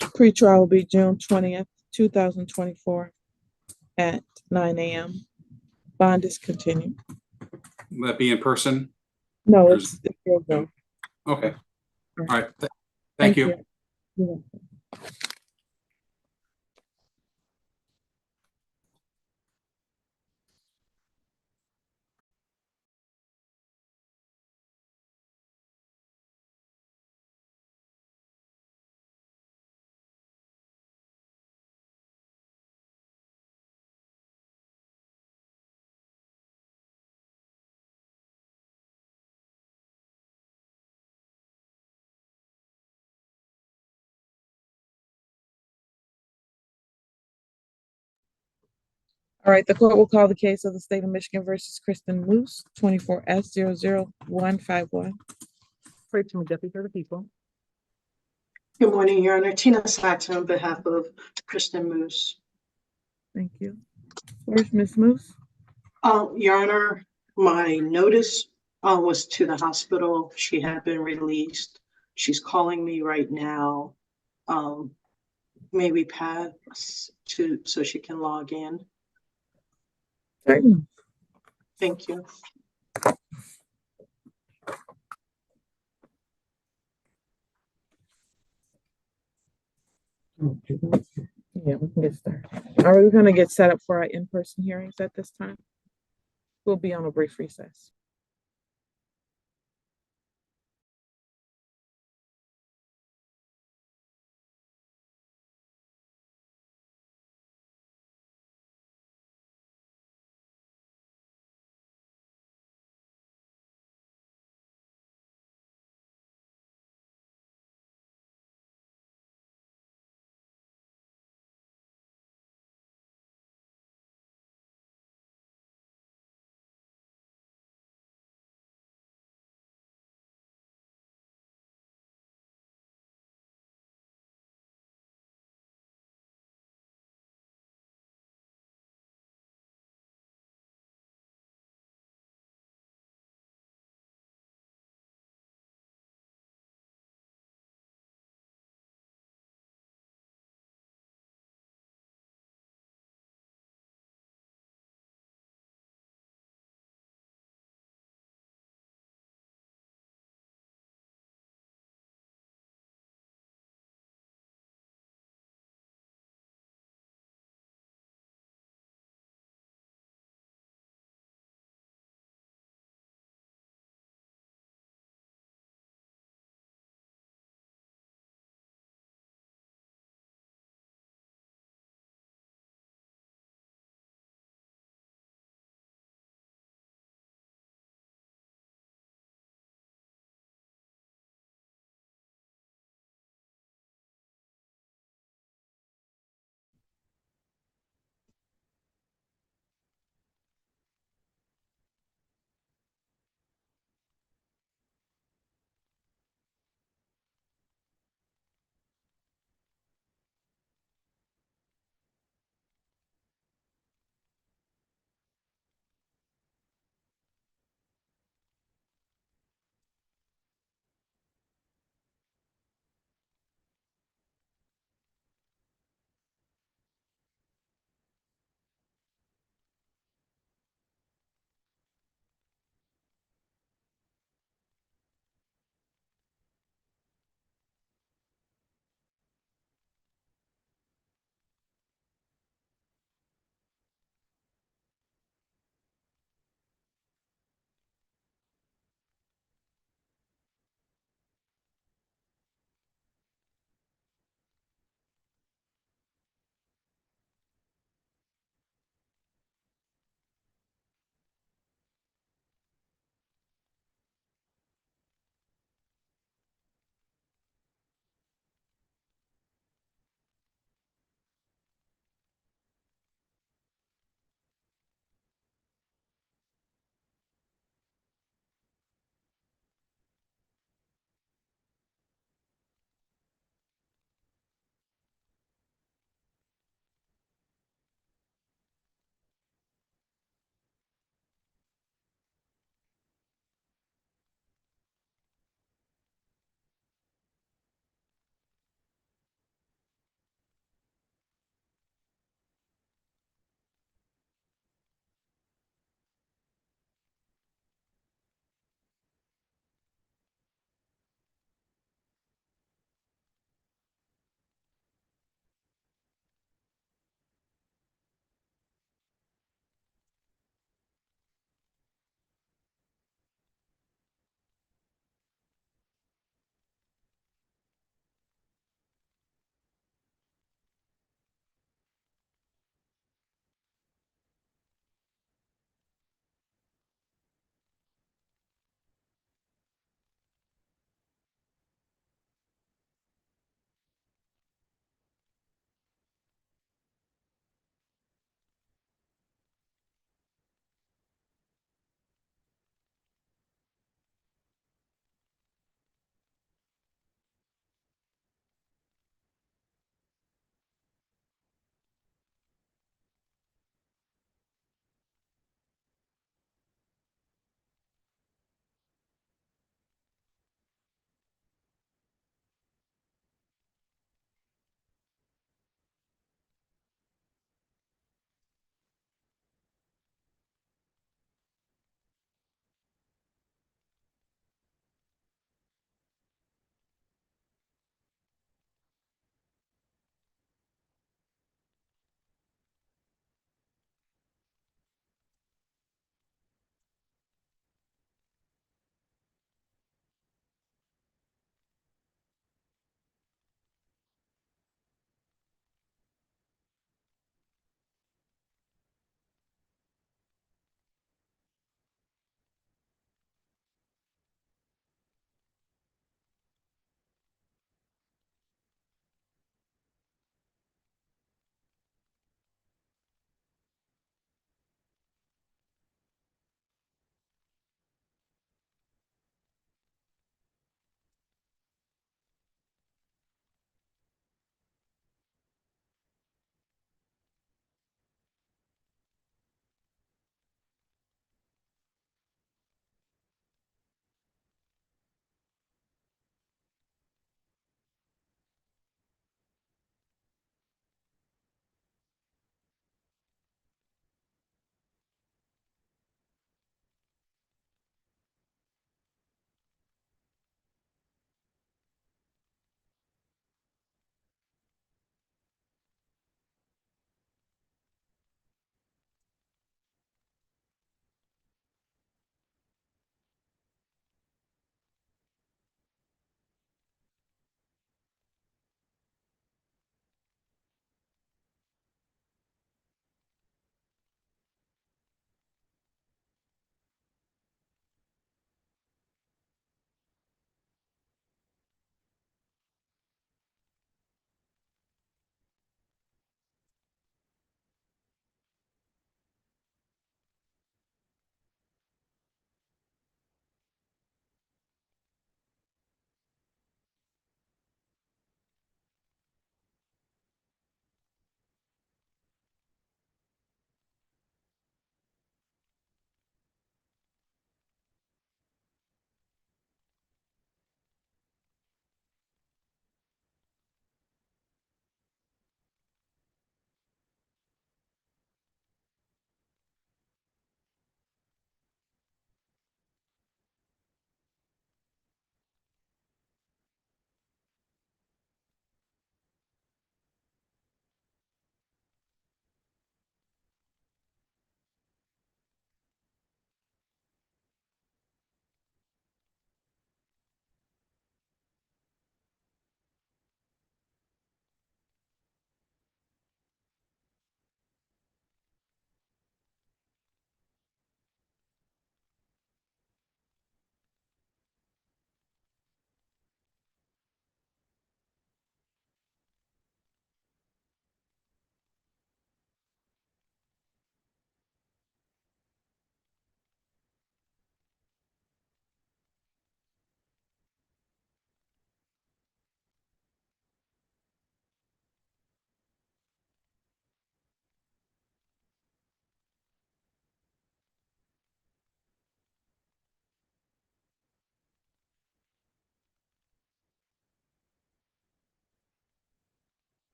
Pretrial will be June 20th, 2024 at 9 a.m. Bond is continued. Will that be in person? No, it's Zoom. Okay. All right. Thank you. You're welcome. All right, the court will call the case of the state of Michigan versus Kristen Moose, 24S00151. Pray to me, Deputy for the people. Good morning, Your Honor. Tina Saxon on behalf of Kristen Moose. Thank you. Where's Miss Moose? Your Honor, my notice was to the hospital. She had been released. She's calling me right now. Maybe pass so she can log in. Certainly. Thank you. Yeah, we can get started. Are we going to get set up for our in-person hearings at this time? We'll be on a brief recess.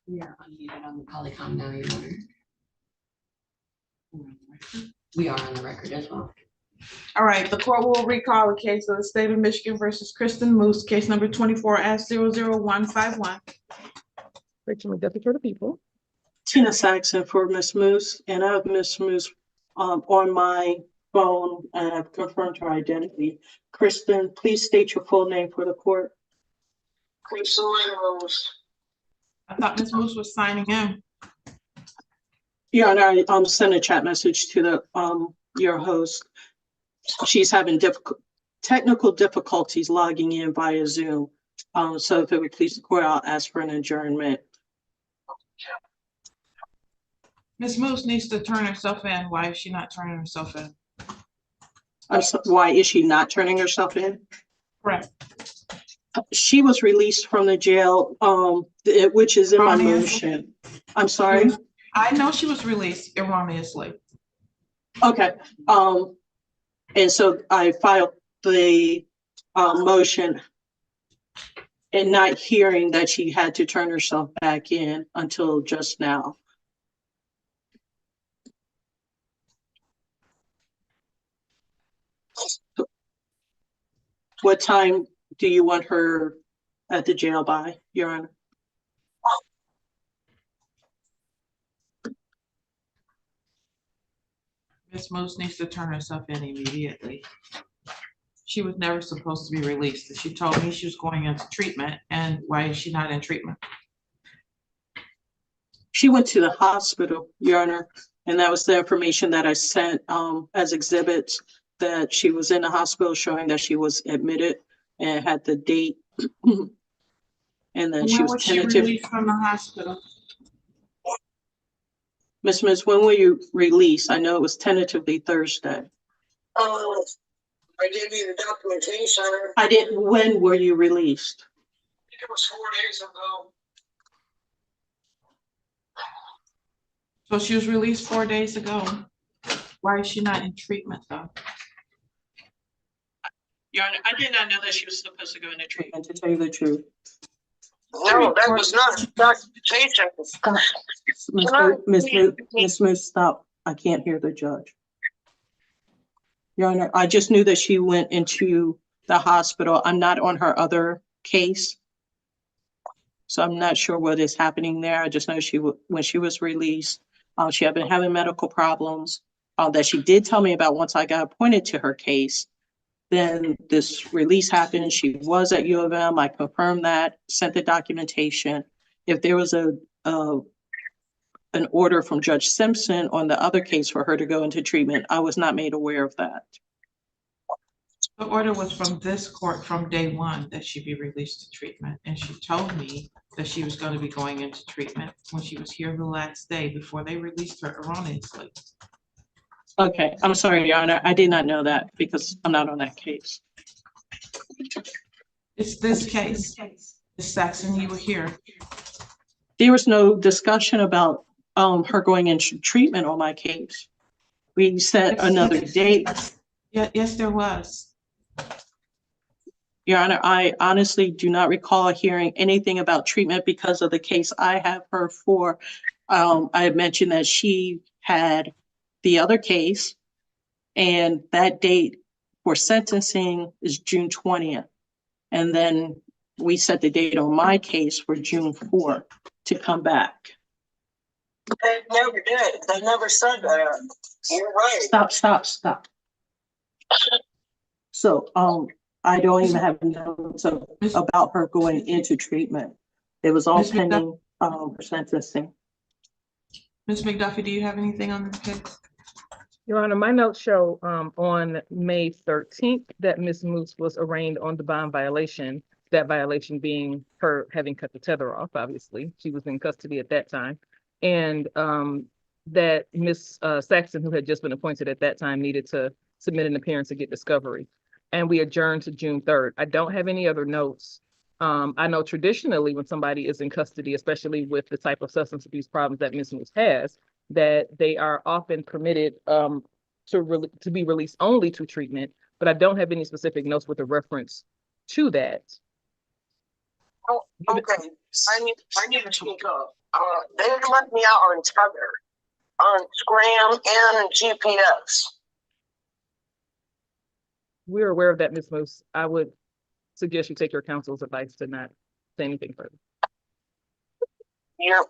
We are unmuted on the Polycom now, Your Honor. We are on the record as well. All right, the court will recall the case of the state of Michigan versus Kristen Moose, case number 24-00151. Rachel McDuffie for the people. Tina Saxon for Miss Moose, and I have Miss Moose on my phone, and I've confirmed her identity. Kristen, please state your full name for the court. Kristen Moose. I thought Ms. Moose was signing in. Yeah, and I sent a chat message to the your host. She's having technical difficulties logging in via Zoom. So if it would please the court, I'll ask for an adjournment. Ms. Moose needs to turn herself in. Why is she not turning herself in? Why is she not turning herself in? Correct. She was released from the jail, which is in my motion. I'm sorry? I know she was released erroneously. Okay. And so I filed the motion and not hearing that she had to turn herself back in until just now. What time do you want her at the jail by, Your Honor? Ms. Moose needs to turn herself in immediately. She was never supposed to be released. She told me she was going into treatment, and why is she not in treatment? She went to the hospital, Your Honor, and that was the information that I sent as exhibits, that she was in the hospital showing that she was admitted and had the date. And then she was tentative. Released from the hospital? Miss Miss, when were you released? I know it was tentatively Thursday. I gave you the documentation. I didn't. When were you released? I think it was 4 days ago. So she was released 4 days ago. Why is she not in treatment though? Your Honor, I did not know that she was supposed to go into treatment, to tell you the truth. No, that was not documentation. Miss Moose, stop. I can't hear the judge. Your Honor, I just knew that she went into the hospital. I'm not on her other case, so I'm not sure what is happening there. I just know when she was released, she had been having medical problems that she did tell me about once I got appointed to her case. Then this release happened. She was at U of M. I confirmed that, sent the documentation. If there was an order from Judge Simpson on the other case for her to go into treatment, I was not made aware of that. The order was from this court from day one that she be released to treatment. And she told me that she was going to be going into treatment when she was here the last day before they released her erroneously. Okay, I'm sorry, Your Honor. I did not know that because I'm not on that case. It's this case. Ms. Saxon, you were here. There was no discussion about her going into treatment on my case. We set another date. Yeah, yes, there was. Your Honor, I honestly do not recall hearing anything about treatment because of the case I have her for. I had mentioned that she had the other case, and that date for sentencing is June 20th. And then we set the date on my case for June 4th to come back. They never did. They never said that. You're right. Stop. So I don't even have notes about her going into treatment. It was all pending for sentencing. Ms. McDuffie, do you have anything on this case? Your Honor, my notes show on May 13th that Ms. Moose was arraigned on the bond violation, that violation being her having cut the tether off, obviously. She was in custody at that time. And that Ms. Saxon, who had just been appointed at that time, needed to submit an appearance to get discovery. And we adjourned to June 3rd. I don't have any other notes. I know traditionally when somebody is in custody, especially with the type of substance abuse problems that Ms. Moose has, that they are often permitted to be released only to treatment, but I don't have any specific notes with a reference to that. Oh, okay. I need to speak up. They let me out on Tether, on Scram and GPS. We're aware of that, Ms. Moose. I would suggest you take your counsel's advice to not say anything further. Your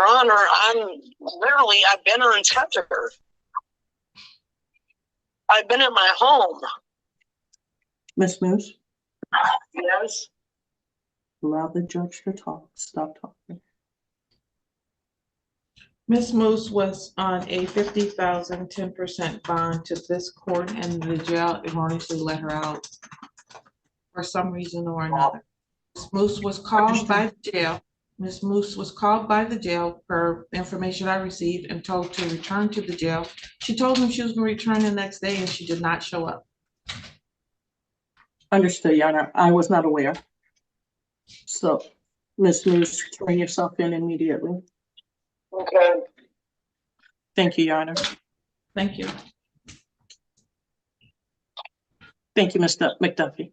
Honor, I've been on Tether. I've been in my home. Miss Moose? Yes. Allow the judge to talk. Stop talking. Ms. Moose was on a 50,000, 10% bond to this court, and the jail erroneously let her out for some reason or another. Ms. Moose was called by the jail. Ms. Moose was called by the jail per information I received and told to return to the jail. She told them she was going to return the next day, and she did not show up. Understood, Your Honor. I was not aware. So, Ms. Moose, turn yourself in immediately. Okay. Thank you, Your Honor. Thank you. Thank you, Mr. McDuffie.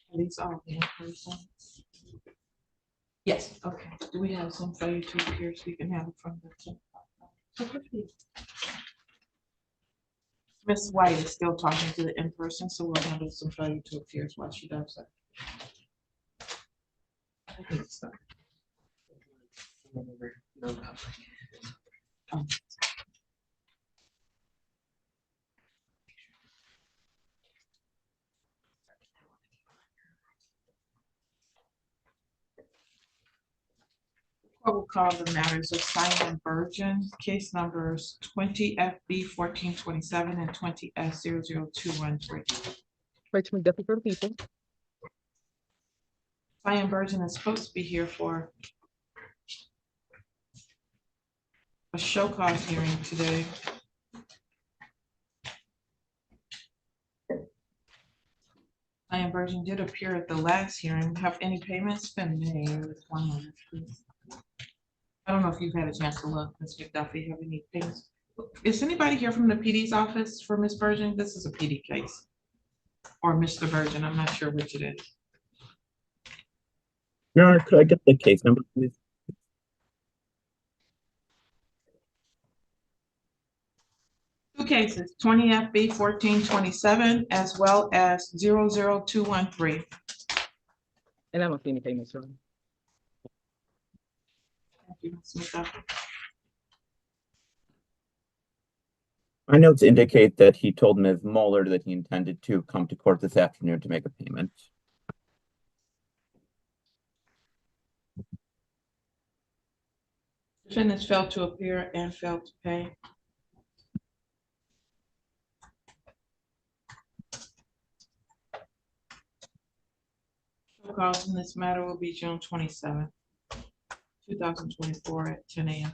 Are these all in person? Yes, okay. Do we have some failure to appear so we can have it from the Ms. White is still talking to the in-person, so we'll handle some failure to appear while she does that. I think it's done. I will call the matters of Simon Burgeon, case numbers 20 FB 1427 and 20 S 00213. Rachel McDuffie for the people. Simon Burgeon is supposed to be here for a show cause hearing today. Simon Burgeon did appear at the last hearing. Have any payments been made? One moment, please. I don't know if you've had a chance to look, Ms. McDuffie, have any things? Is anybody here from the PD's office for Ms. Burgeon? This is a PD case. Or Mr. Burgeon, I'm not sure which it is. Your Honor, could I get the case number, please? Two cases, 20 FB 1427 as well as 00213. And I don't see any payments from. Thank you, Ms. McDuffie. My notes indicate that he told Ms. Moeller that he intended to come to court this afternoon to make a payment. Defendants failed to appear and failed to pay. Show cause in this matter will be June 27th, 2024 at 10 a.m.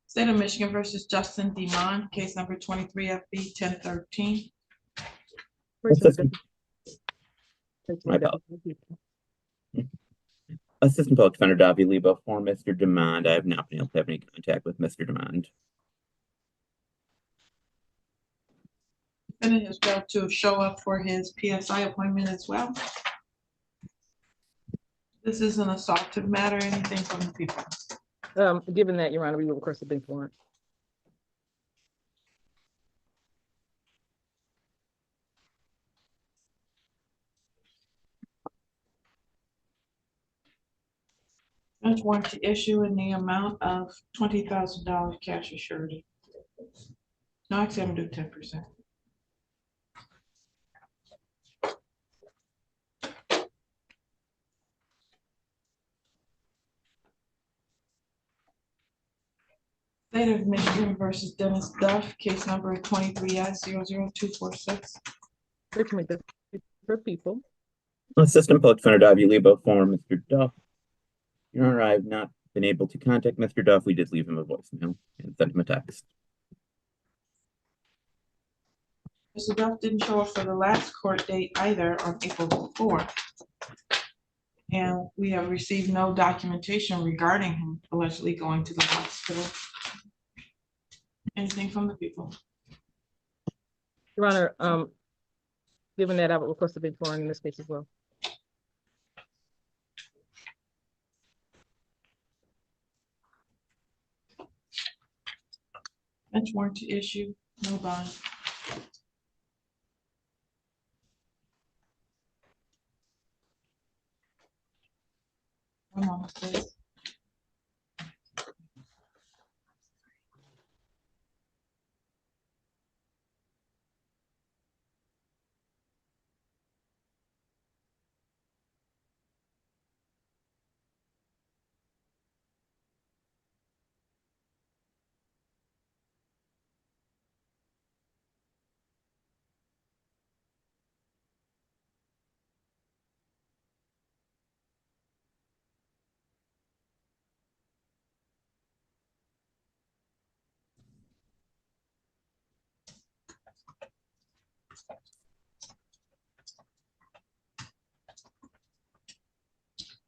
State of Michigan versus Justin Demond, case number 23 FB 1013. Assistant Public Defender Davi Lebo for Mr. Demond. I have not been able to have any contact with Mr. Demond. Defendant has failed to show up for his PSI appointment as well. This is an assaultive matter. Anything from the people? Given that, Your Honor, we will request a bench warrant. Bench warrant to issue in the amount of $20,000 cash or surety. No, actually, I'm gonna do 10%. State of Michigan versus Dennis Duff, case number 23S00246. Richmond, for people. Assistant Public Defender Davy Lebo for Mr. Duff. Your Honor, I have not been able to contact Mr. Duff. We did leave him a voicemail and sent him a text. Mr. Duff didn't show up for the last court date either on April 4th. And we have received no documentation regarding him allegedly going to the hospital. Anything from the people? Your Honor, given that I would request to be sworn in this case as well. Bench warrant to issue, no bond. One moment, please.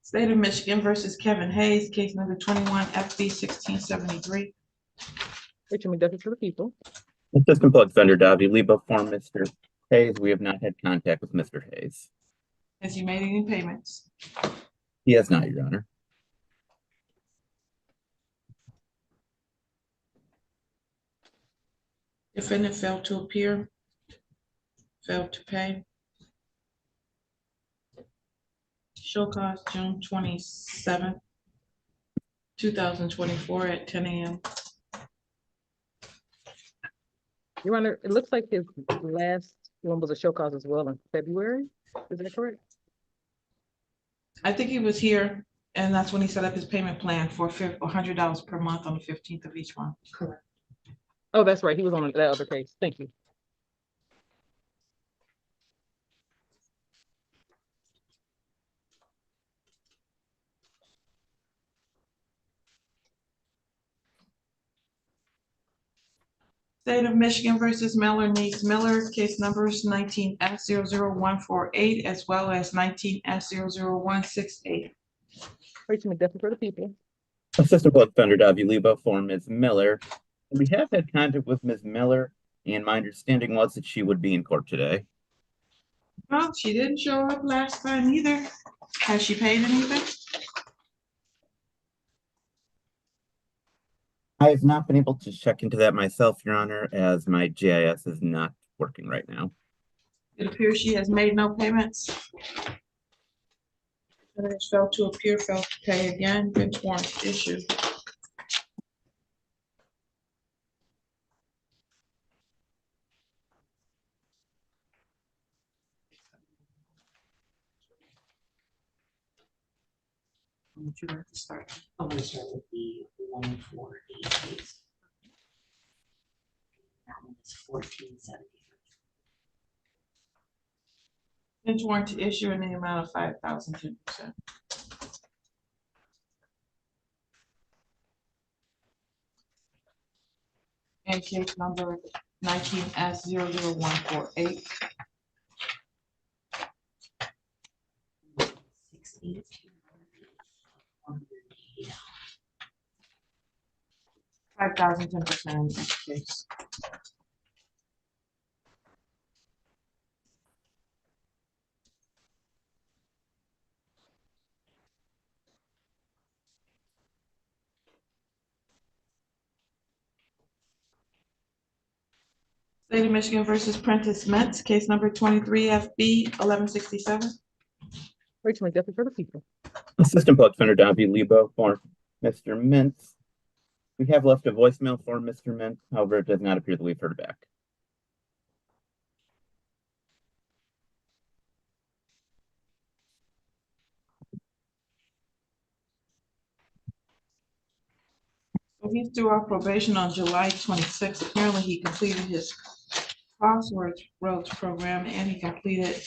State of Michigan versus Kevin Hayes, case number 21 FB 1673. Richmond, Duffy for the people. Assistant Public Defender Davy Lebo for Mr. Hayes. We have not had contact with Mr. Hayes. Has he made any payments? He has not, Your Honor. Defendant failed to appear, failed to pay. Show cause June 27th, 2024 at 10 a.m. Your Honor, it looks like his last one was a show cause as well in February. Is that correct? I think he was here, and that's when he set up his payment plan for $100 per month on the 15th of each month. Correct. Oh, that's right. He was on that other case. Thank you. State of Michigan versus Miller needs Miller, case numbers 19S00148 as well as 19S00168. Richmond, Duffy for the people. Assistant Public Defender Davy Lebo for Ms. Miller. We have had contact with Ms. Miller, and my understanding was that she would be in court today. Well, she didn't show up last time either. Has she paid anything? I have not been able to check into that myself, Your Honor, as my GIS is not working right now. It appears she has made no payments. Defendant failed to appear, failed to pay again. Bench warrant issued. Would you like to start? I'm gonna start with the 148 case. That one is 1470. Bench warrant to issue in the amount of 5,000, 10%. And case number 19S00148. 16. Yeah. 5,000, 10% in each case. State of Michigan versus Prentice Metz, case number 23 FB 1167. Richmond, Duffy for the people. Assistant Public Defender Don V. Lebo for Mr. Mintz. We have left a voicemail for Mr. Mintz, however, it does not appear that we've heard back. So he's through our probation on July 26th. Apparently he completed his crosswords roads program and he completed,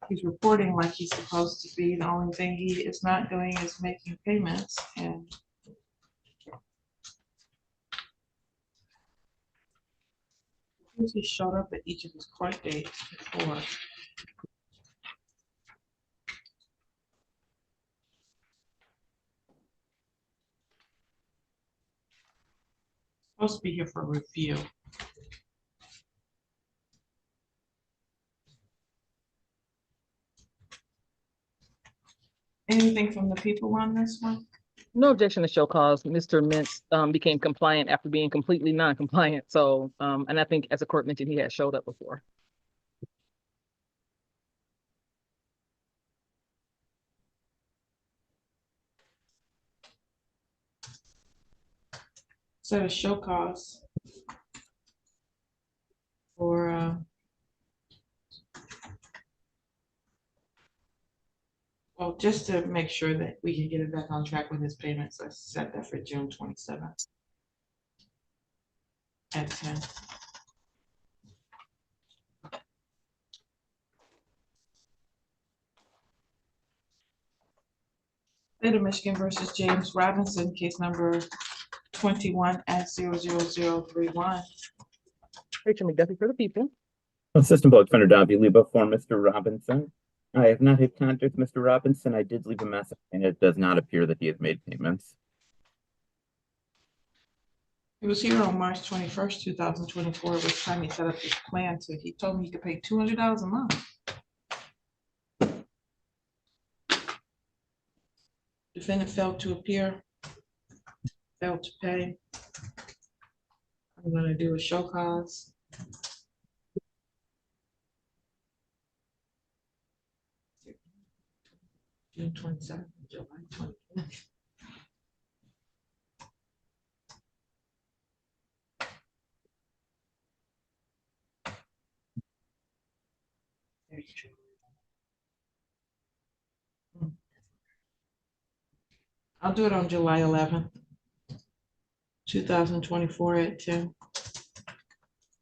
he's reporting like he's supposed to be. The only thing he is not doing is making payments, and he showed up at each of his court dates before. Supposed to be here for a review. Anything from the people on this one? No objection to show cause. Mr. Mintz became compliant after being completely non-compliant. So, and I think as the court mentioned, he had showed up before. Set a show cause for well, just to make sure that we can get it back on track with his payments. Let's set that for June 27th at 10. State of Michigan versus James Robinson, case number 21-00031. Rachel McDuffie for the people. Assistant Public Defender Don V. Lebo for Mr. Robinson. I have not had contact with Mr. Robinson. I did leave a message, and it does not appear that he has made payments. He was here on March 21st, 2024, which time he set up his plan to, he told me he could pay $200 a month. Defendant failed to appear, failed to pay. I'm gonna do a show cause. June 27th, July 29th. I'll do it on July 11th, 2024 at 10.